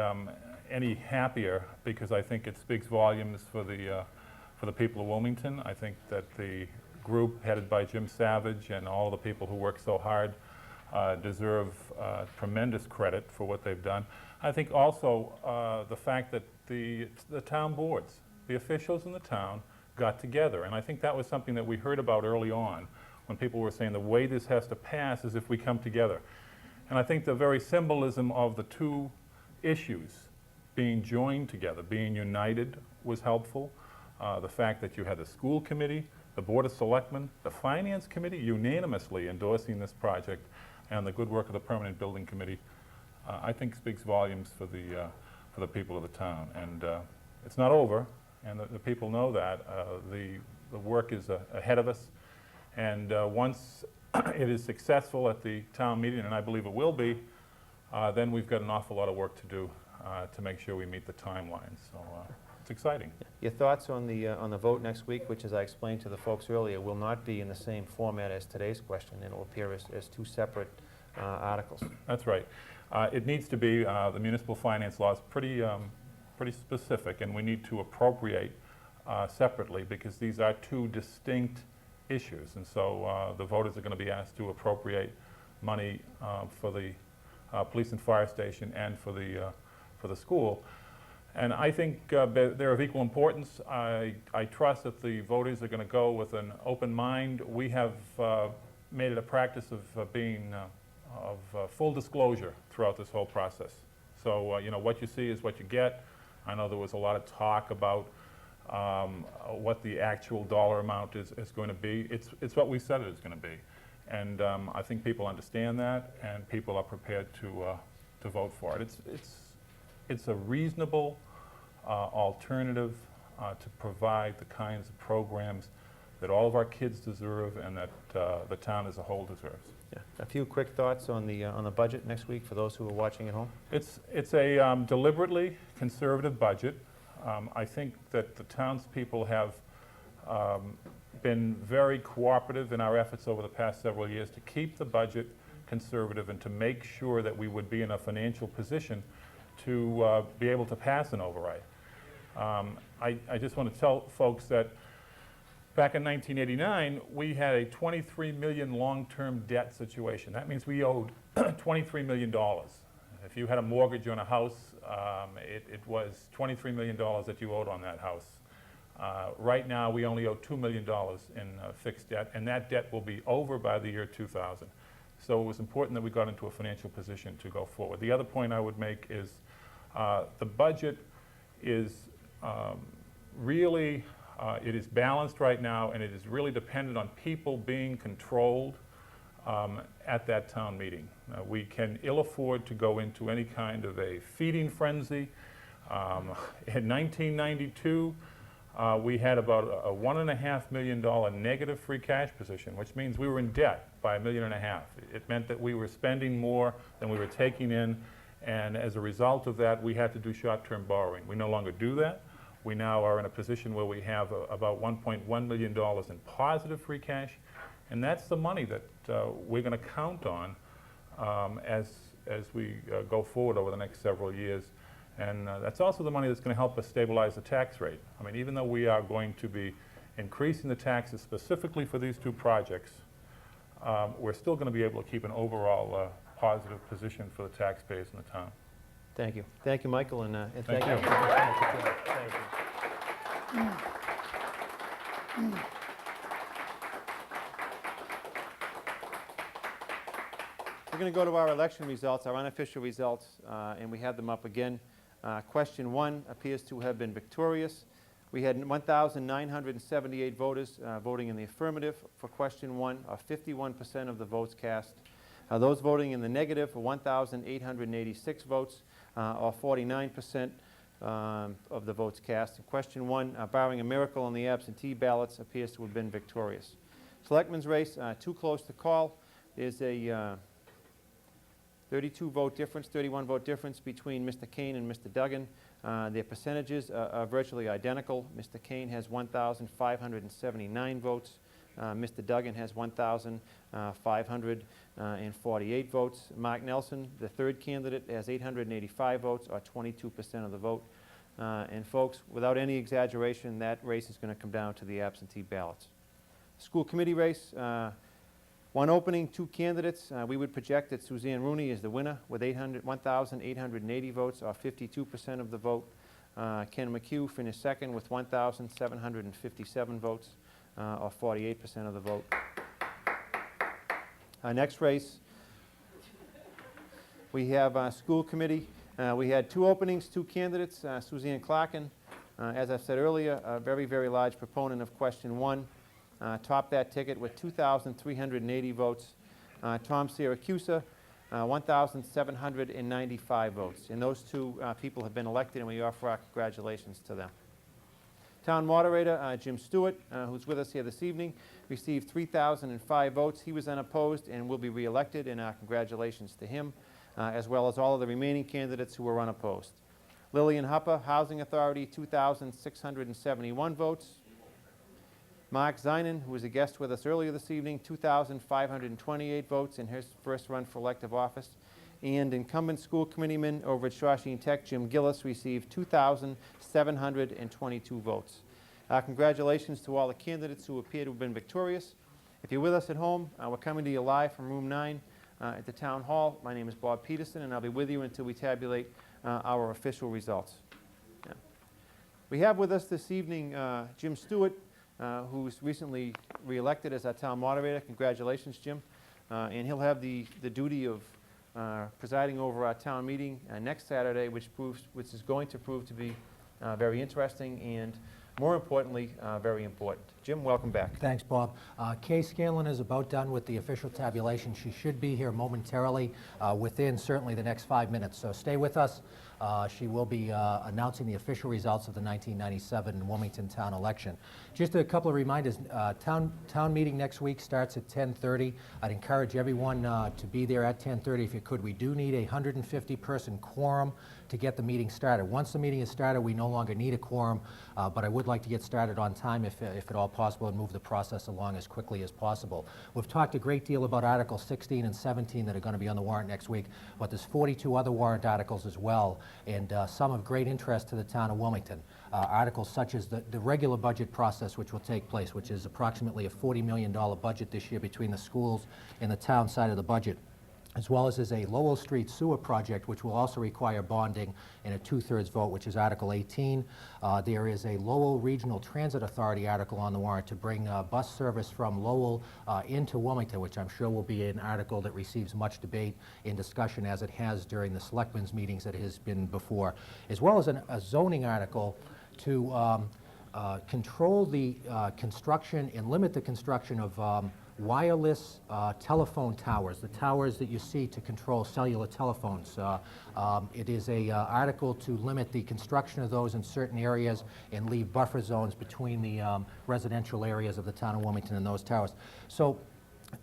any happier because I think it speaks volumes for the people of Wilmington. I think that the group headed by Jim Savage and all the people who work so hard deserve tremendous credit for what they've done. I think also the fact that the town boards, the officials in the town, got together. And I think that was something that we heard about early on when people were saying the way this has to pass is if we come together. And I think the very symbolism of the two issues being joined together, being united, was helpful. The fact that you had the school committee, the Board of Selectmen, the Finance Committee unanimously endorsing this project, and the good work of the Permanent Building Committee, I think speaks volumes for the people of the town. And it's not over, and the people know that. The work is ahead of us, and once it is successful at the town meeting, and I believe it will be, then we've got an awful lot of work to do to make sure we meet the timeline. So it's exciting. Your thoughts on the vote next week, which, as I explained to the folks earlier, will not be in the same format as today's question. It will appear as two separate articles. That's right. It needs to be, the municipal finance law is pretty specific, and we need to appropriate separately because these are two distinct issues. And so the voters are going to be asked to appropriate money for the police and fire station and for the school. And I think they're of equal importance. I trust that the voters are going to go with an open mind. We have made it a practice of being of full disclosure throughout this whole process. So you know, what you see is what you get. I know there was a lot of talk about what the actual dollar amount is going to be. It's what we said it is going to be. And I think people understand that, and people are prepared to vote for it. It's a reasonable alternative to provide the kinds of programs that all of our kids deserve and that the town as a whole deserves. Yeah. A few quick thoughts on the budget next week for those who are watching at home. It's a deliberately conservative budget. I think that the townspeople have been very cooperative in our efforts over the past several years to keep the budget conservative and to make sure that we would be in a financial position to be able to pass an override. I just want to tell folks that back in 1989, we had a $23 million long-term debt situation. That means we owed $23 million. If you had a mortgage on a house, it was $23 million that you owed on that house. Right now, we only owe $2 million in fixed debt, and that debt will be over by the year 2000. So it was important that we got into a financial position to go forward. The other point I would make is the budget is really, it is balanced right now, and it is really dependent on people being controlled at that town meeting. We can ill afford to go into any kind of a feeding frenzy. In 1992, we had about a $1.5 million negative free cash position, which means we were in debt by $1.5 million. It meant that we were spending more than we were taking in, and as a result of that, we had to do short-term borrowing. We no longer do that. We now are in a position where we have about $1.1 million in positive free cash, and that's the money that we're going to count on as we go forward over the next several years. And that's also the money that's going to help us stabilize the tax rate. I mean, even though we are going to be increasing the taxes specifically for these two projects, we're still going to be able to keep an overall positive position for the taxpayers in the town. Thank you. Thank you, Michael, and thank you. Thank you. We're going to go to our election results, our unofficial results, and we have them up again. Question 1 appears to have been victorious. We had 1,978 voters voting in the affirmative for question 1, or 51% of the votes cast. Those voting in the negative were 1,886 votes, or 49% of the votes cast. In question 1, barring a miracle on the absentee ballots, appears to have been victorious. Selectmen's race, too close to call. There's a 32 vote difference, 31 vote difference between Mr. Cain and Mr. Duggan. Their percentages are virtually identical. Mr. Cain has 1,579 votes. Mr. Duggan has 1,548 votes. Mark Nelson, the third candidate, has 885 votes, or 22% of the vote. And folks, without any exaggeration, that race is going to come down to the absentee ballots. School committee race, one opening, two candidates. We would project that Suzanne Rooney is the winner with 1,880 votes, or 52% of the vote. Ken McCue finished second with 1,757 votes, or 48% of the vote. Next race, we have school committee. We had two openings, two candidates. Suzanne Clarkin, as I said earlier, a very, very large proponent of question 1. Topped that ticket with 2,380 votes. Tom Siracusa, 1,795 votes. And those two people have been elected, and we offer our congratulations to them. Town Moderator, Jim Stewart, who's with us here this evening, received 3,005 votes. He was unopposed and will be re-elected, and our congratulations to him, as well as all of the remaining candidates who were unopposed. Lillian Hupper, Housing Authority, 2,671 votes. Mark Zeinen, who was a guest with us earlier this evening, 2,528 votes in his first run for elective office. And incumbent school committeeman over at Shawshene Tech, Jim Gillis, received 2,722 votes. Congratulations to all the candidates who appear to have been victorious. If you're with us at home, we're coming to you live from room 9 at the Town Hall. My name is Bob Peterson, and I'll be with you until we tabulate our official results. Yeah. We have with us this evening Jim Stewart, who's recently re-elected as our Town Moderator. Congratulations, Jim. And he'll have the duty of presiding over our town meeting next Saturday, which is going to prove to be very interesting and, more importantly, very important. Jim, welcome back. Thanks, Bob. Kay Scanlon is about done with the official tabulation. She should be here momentarily within certainly the next 5 minutes, so stay with us. She will be announcing the official results of the 1997 Wilmington Town election. Just a couple of reminders. Town meeting next week starts at 10:30. I'd encourage everyone to be there at 10:30 if you could. We do need a 150-person quorum to get the meeting started. Once the meeting is started, we no longer need a quorum, but I would like to get started on time if at all possible and move the process along as quickly as possible. We've talked a great deal about Articles 16 and 17 that are going to be on the warrant next week, but there's 42 other warrant articles as well, and some of great interest to the town of Wilmington. Articles such as the regular budget process which will take place, which is approximately a $40 million budget this year between the schools and the town side of the budget, as well as a Lowell Street sewer project, which will also require bonding and a 2/3 vote, which is Article 18. There is a Lowell Regional Transit Authority article on the warrant to bring bus service from Lowell into Wilmington, which I'm sure will be an article that receives much debate and discussion, as it has during the Selectmen's meetings that it has been before, as well as a zoning article to control the construction and limit the construction of wireless telephone towers, the towers that you see to control cellular telephones. It is an article to limit the construction of those in certain areas and leave buffer zones between the residential areas of the town of Wilmington and those towers. So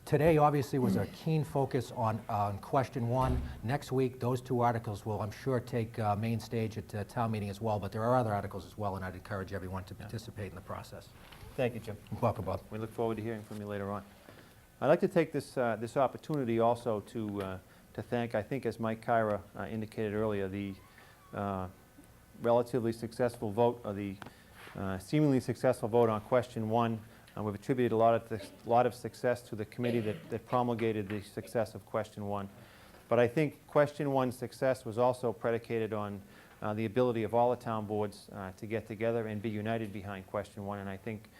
today obviously was a keen focus on question 1. Next week those two articles will, I'm sure, take main stage at town meeting as well, but there are other articles as well, and I'd encourage everyone to participate in the process. Thank you, Jim. You're welcome, Bob. We look forward to hearing from you later on. I'd like to take this opportunity also to thank, I think as Mike Kyra indicated earlier, the relatively successful vote, or the seemingly successful vote on question 1. We've attributed a lot of success to the committee that promulgated the success of question 1. But I think question 1's success was also predicated on the ability of all the town boards to get together and be united behind question 1. And I think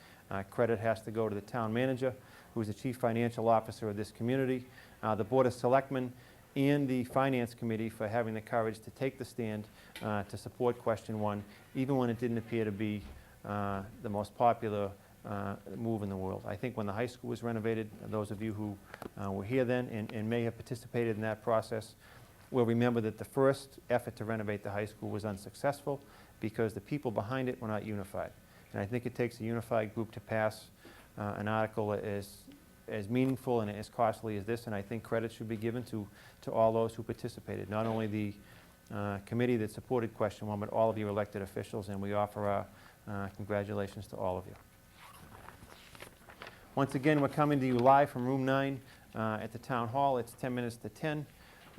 credit has to go to the town manager, who is the chief financial officer of this community, the Board of Selectmen, and the Finance Committee for having the courage to take the stand to support question 1, even when it didn't appear to be the most popular move in the world. I think when the high school was renovated, those of you who were here then and may have participated in that process will remember that the first effort to renovate the high school was unsuccessful because the people behind it were not unified. And I think it takes a unified group to pass an article as as meaningful and as costly as this, and I think credit should be given to all those who participated, not only the committee that supported question 1, but all of you elected officials, and we offer our congratulations to all of you. Once again, we're coming to you live from room 9 at the Town Hall. It's 10 minutes to 10,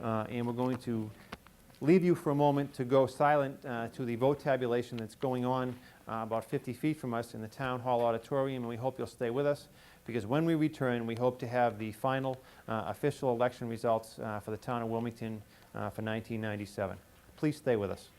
and we're going to leave you for a moment to go silent to the vote tabulation that's going on about 50 feet from us in the Town Hall auditorium, and we hope you'll stay with us, because when we return, we hope to have the final official election results for the town of Wilmington for 1997. Please stay with us.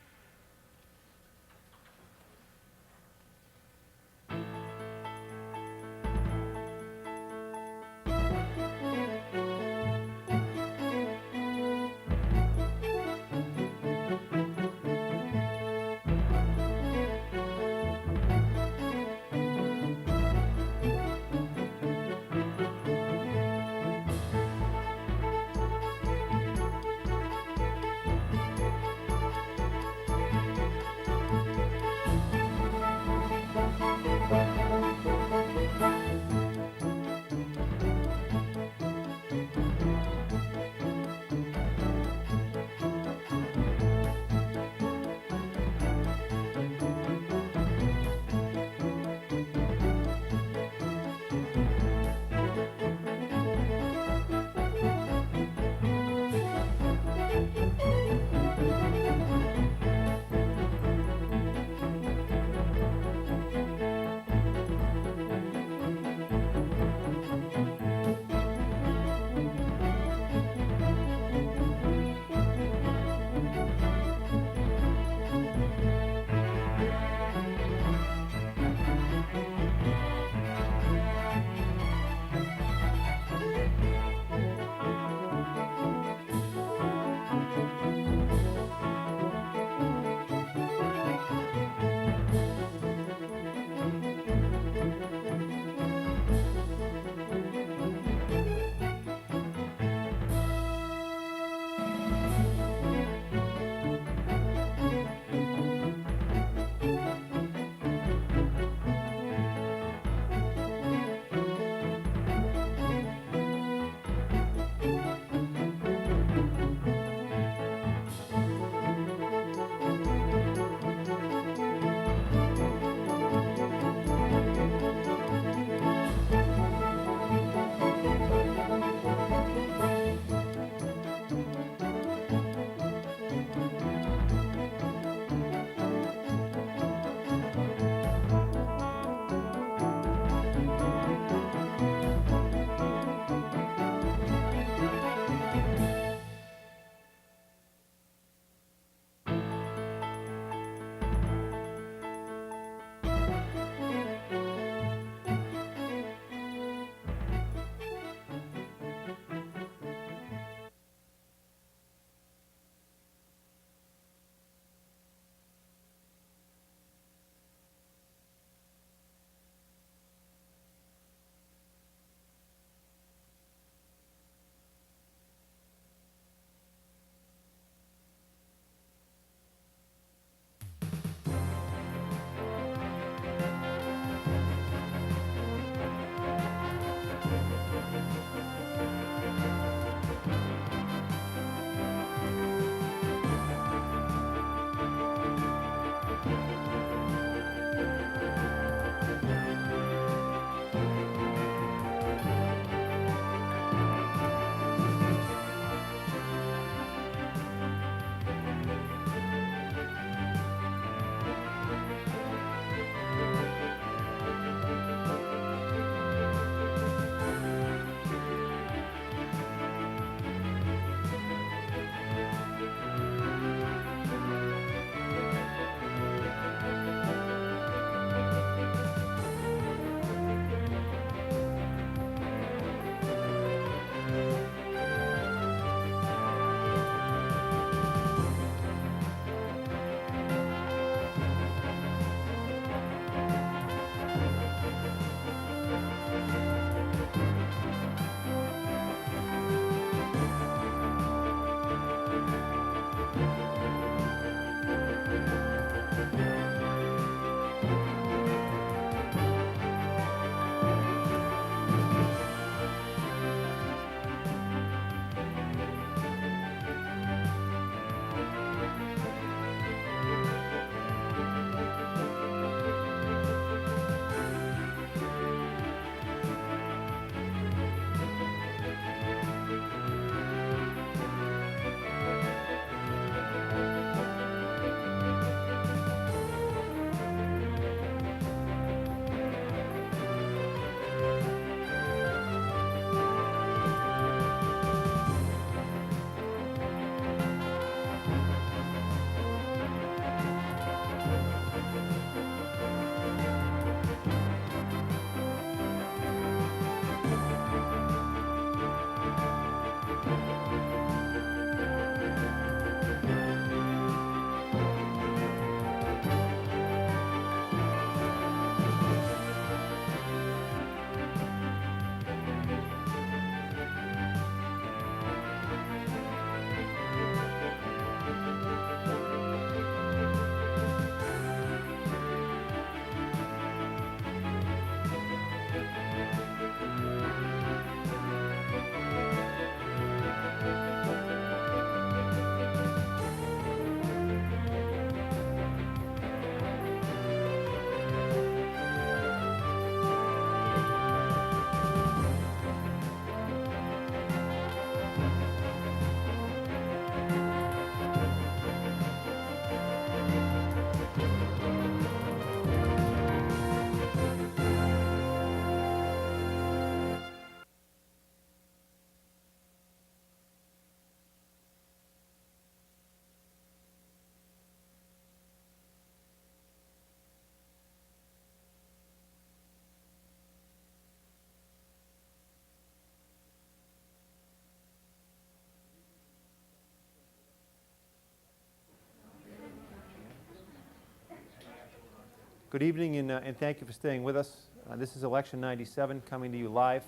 Good evening, and thank you for staying with us. This is Election 97, coming to you live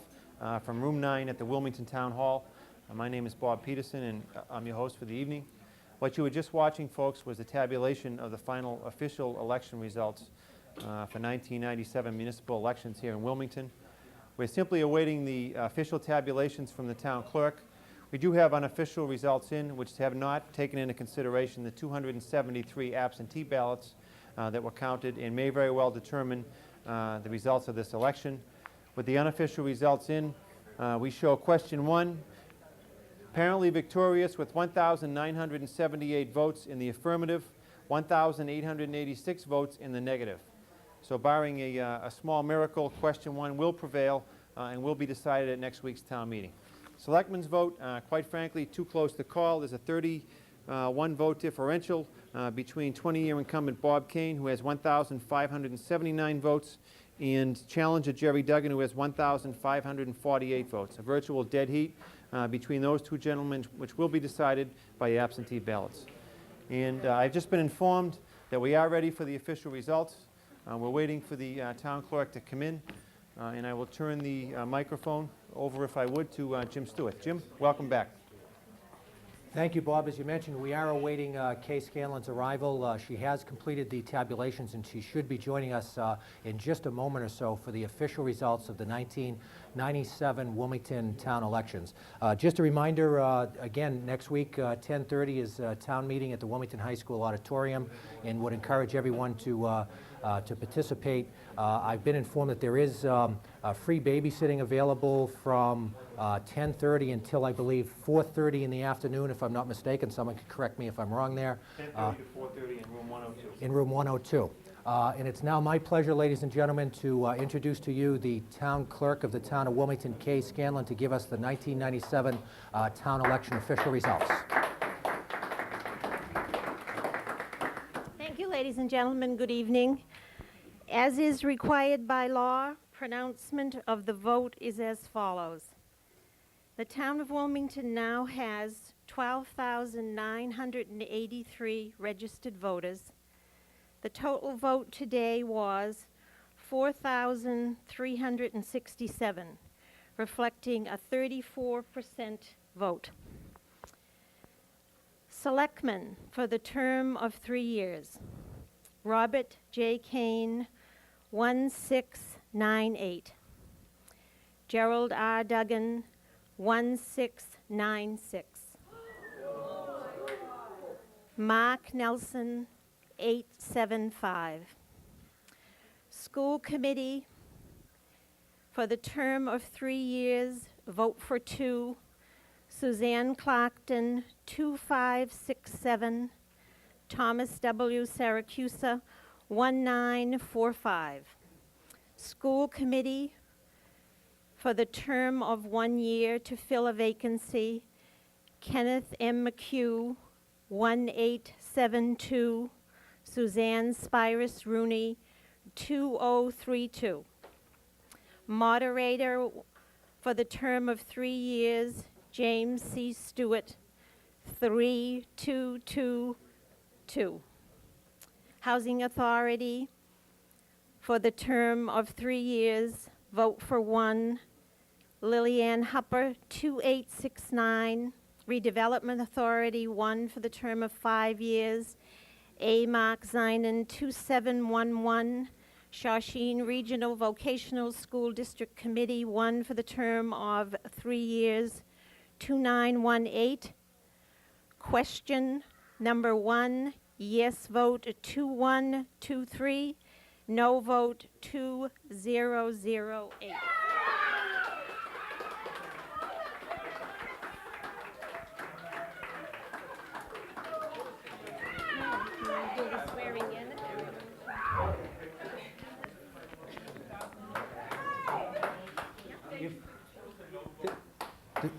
from Room 9 at the Wilmington Town Hall. My name is Bob Peterson, and I'm your host for the evening. What you were just watching, folks, was the tabulation of the final official election results for 1997 municipal elections here in Wilmington. We're simply awaiting the official tabulations from the town clerk. We do have unofficial results in, which have not taken into consideration the 273 absentee ballots that were counted and may very well determine the results of this election. With the unofficial results in, we show question 1, apparently victorious with 1,978 votes in the affirmative, 1,886 votes in the negative. So barring a small miracle, question 1 will prevail and will be decided at next week's town meeting. Selectmen's vote, quite frankly, too close to call. There's a 31 vote differential between 20-year incumbent Bob Cain, who has 1,579 votes, and challenger Gerald Duggan, who has 1,548 votes. A virtual dead heat between those two gentlemen, which will be decided by absentee ballots. And I've just been informed that we are ready for the official results. We're waiting for the town clerk to come in, and I will turn the microphone over, if I would, to Jim Stewart. Jim, welcome back. Thank you, Bob. As you mentioned, we are awaiting Kay Scanlon's arrival. She has completed the tabulations, and she should be joining us in just a moment or so for the official results of the 1997 Wilmington town elections. Just a reminder, again, next week, 10:30 is a town meeting at the Wilmington High School auditorium, and would encourage everyone to participate. I've been informed that there is free babysitting available from 10:30 until, I believe, 4:30 in the afternoon, if I'm not mistaken. Someone could correct me if I'm wrong there. 10:30 to 4:30 in room 102. In room 102. And it's now my pleasure, ladies and gentlemen, to introduce to you the town clerk of the town of Wilmington, Kay Scanlon, to give us the 1997 town election official results. Thank you, ladies and gentlemen. Good evening. As is required by law, pronouncement of the vote is as follows. The town of Wilmington now has 12,983 registered voters. The total vote today was 4,367, reflecting a 34% vote. Selectmen for the term of 3 years. Robert J. Cain, 1698. Gerald R. Duggan, 1696. Mark Nelson, 875. School Committee for the term of 3 years, vote for 2. Suzanne Clarkton, 2567. Thomas W. Syracusa, 1945. School Committee for the term of 1 year to fill a vacancy, Kenneth M. McCue, 1872. Suzanne Spyrus Rooney, 2032. Moderator for the term of 3 years, James C. Stewart, 3222. Housing Authority for the term of 3 years, vote for 1, Lillian Hupper, 2869. Redevelopment Authority, 1 for the term of 5 years, A. Mark Zeinen, 2711. Shawshene Regional Vocational School District Committee, 1 for the term of 3 years, 2918. Question number 1, yes vote 2123, no vote 2008. Do the swearing in.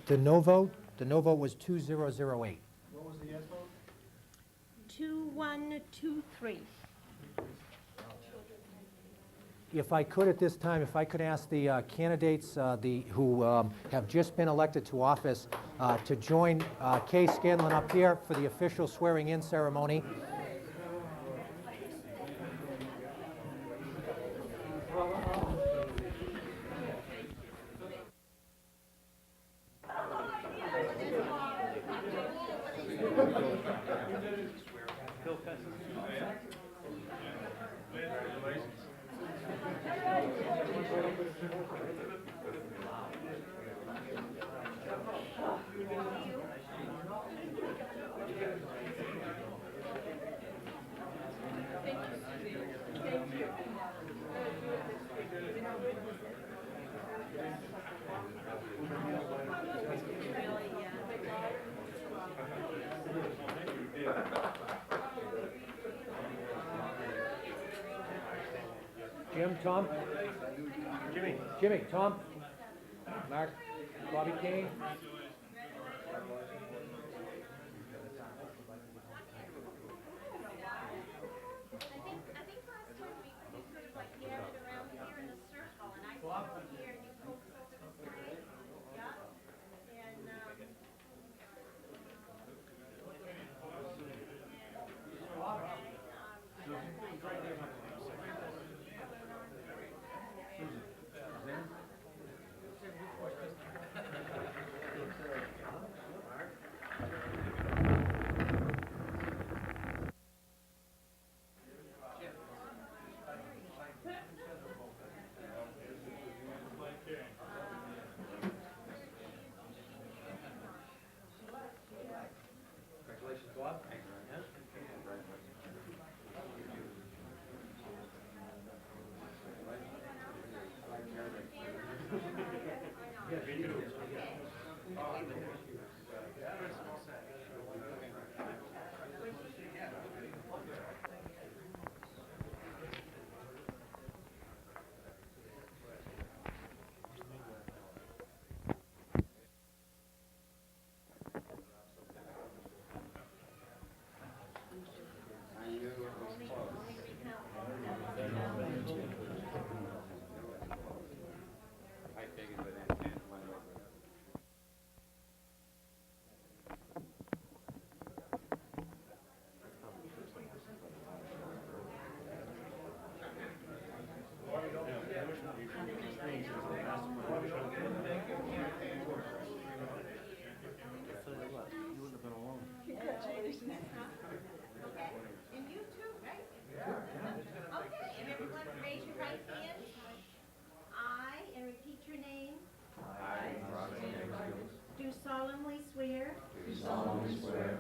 The no vote was 2008. What was the yes vote? 2123. If I could at this time, if I could ask the candidates who have just been elected to office to join Kay Scanlon up here for the official swearing-in ceremony. Jim, Tom? Jimmy, Tom? Mark? Bobby Cain?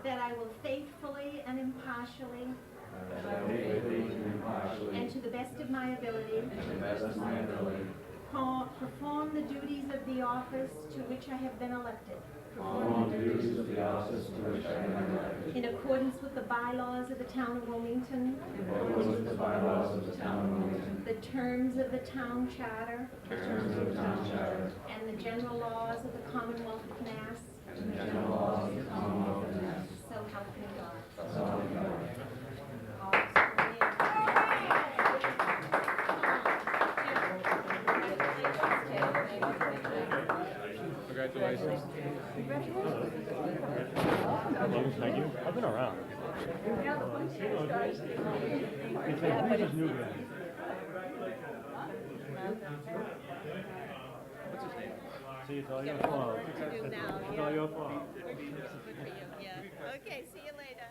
That I will faithfully and impartially and to the best of my ability perform the duties of the office to which I have been elected. In accordance with the bylaws of the Town of Wilmington. The terms of the Town Charter. And the general laws of the Commonwealth of Mass. So help me God. So help me God. Congratulations. Thank you. I've been around. See, it's all your fault. It's all your fault. Good for you, yeah. Okay, see you later.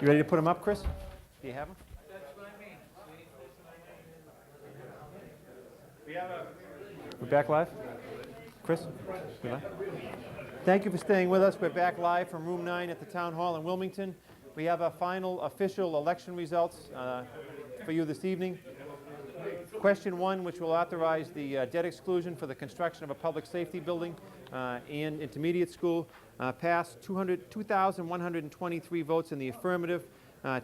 You ready to put them up, Chris? Do you have them? We're back live? Chris? You live? Thank you for staying with us. We're back live from room 9 at the Town Hall in Wilmington. We have our final official election results for you this evening. Question 1, which will authorize the debt exclusion for the construction of a public safety building and intermediate school, passed 2,123 votes in the affirmative,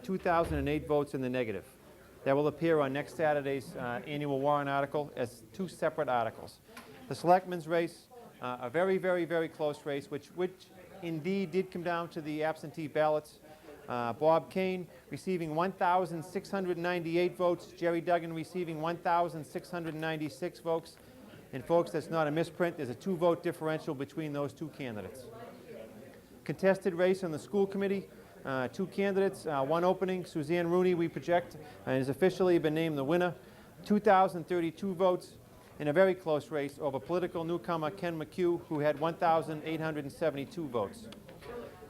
2,008 votes in the negative. That will appear on next Saturday's annual warrant article as 2 separate articles. The Selectmen's race, a very, very, very close race, which indeed did come down to the absentee ballots. Bob Cain receiving 1,698 votes, Gerald Duggan receiving 1,696 votes. And folks, that's not a misprint. There's a 2-vote differential between those 2 candidates. Contested race on the school committee, 2 candidates, 1 opening. Suzanne Rooney, we project, has officially been named the winner. 2,032 votes in a very close race over political newcomer Ken McCue, who had 1,872 votes.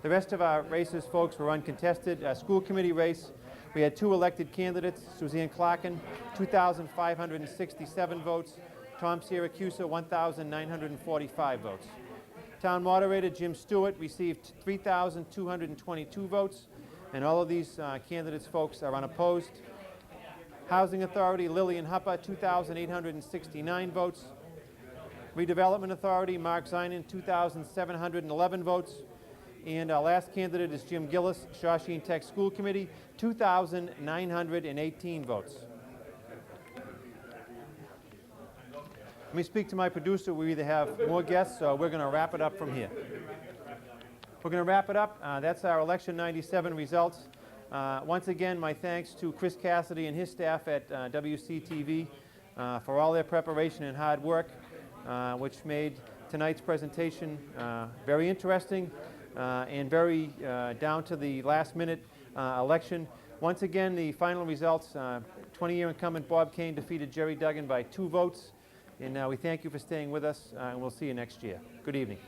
The rest of our races, folks, were uncontested. School committee race, we had 2 elected candidates. Suzanne Clarkin, 2,567 votes. Tom Siracusa, 1,945 votes. Town Moderator Jim Stewart received 3,222 votes, and all of these candidates, folks, are unopposed. Housing Authority Lillian Huppa, 2,869 votes. Redevelopment Authority Mark Zeinen, 2,711 votes. And our last candidate is Jim Gillis, Shawshene Tech School Committee, 2,918 votes. Let me speak to my producer. We either have more guests or we're going to wrap it up from here. We're going to wrap it up. That's our election 97 results. Once again, my thanks to Chris Cassidy and his staff at WCTV for all their preparation and hard work, which made tonight's presentation very interesting and very down to the last minute election. Once again, the final results, 20-year incumbent Bob Cain defeated Gerald Duggan by 2 votes. And we thank you for staying with us, and we'll see you next year. Good evening.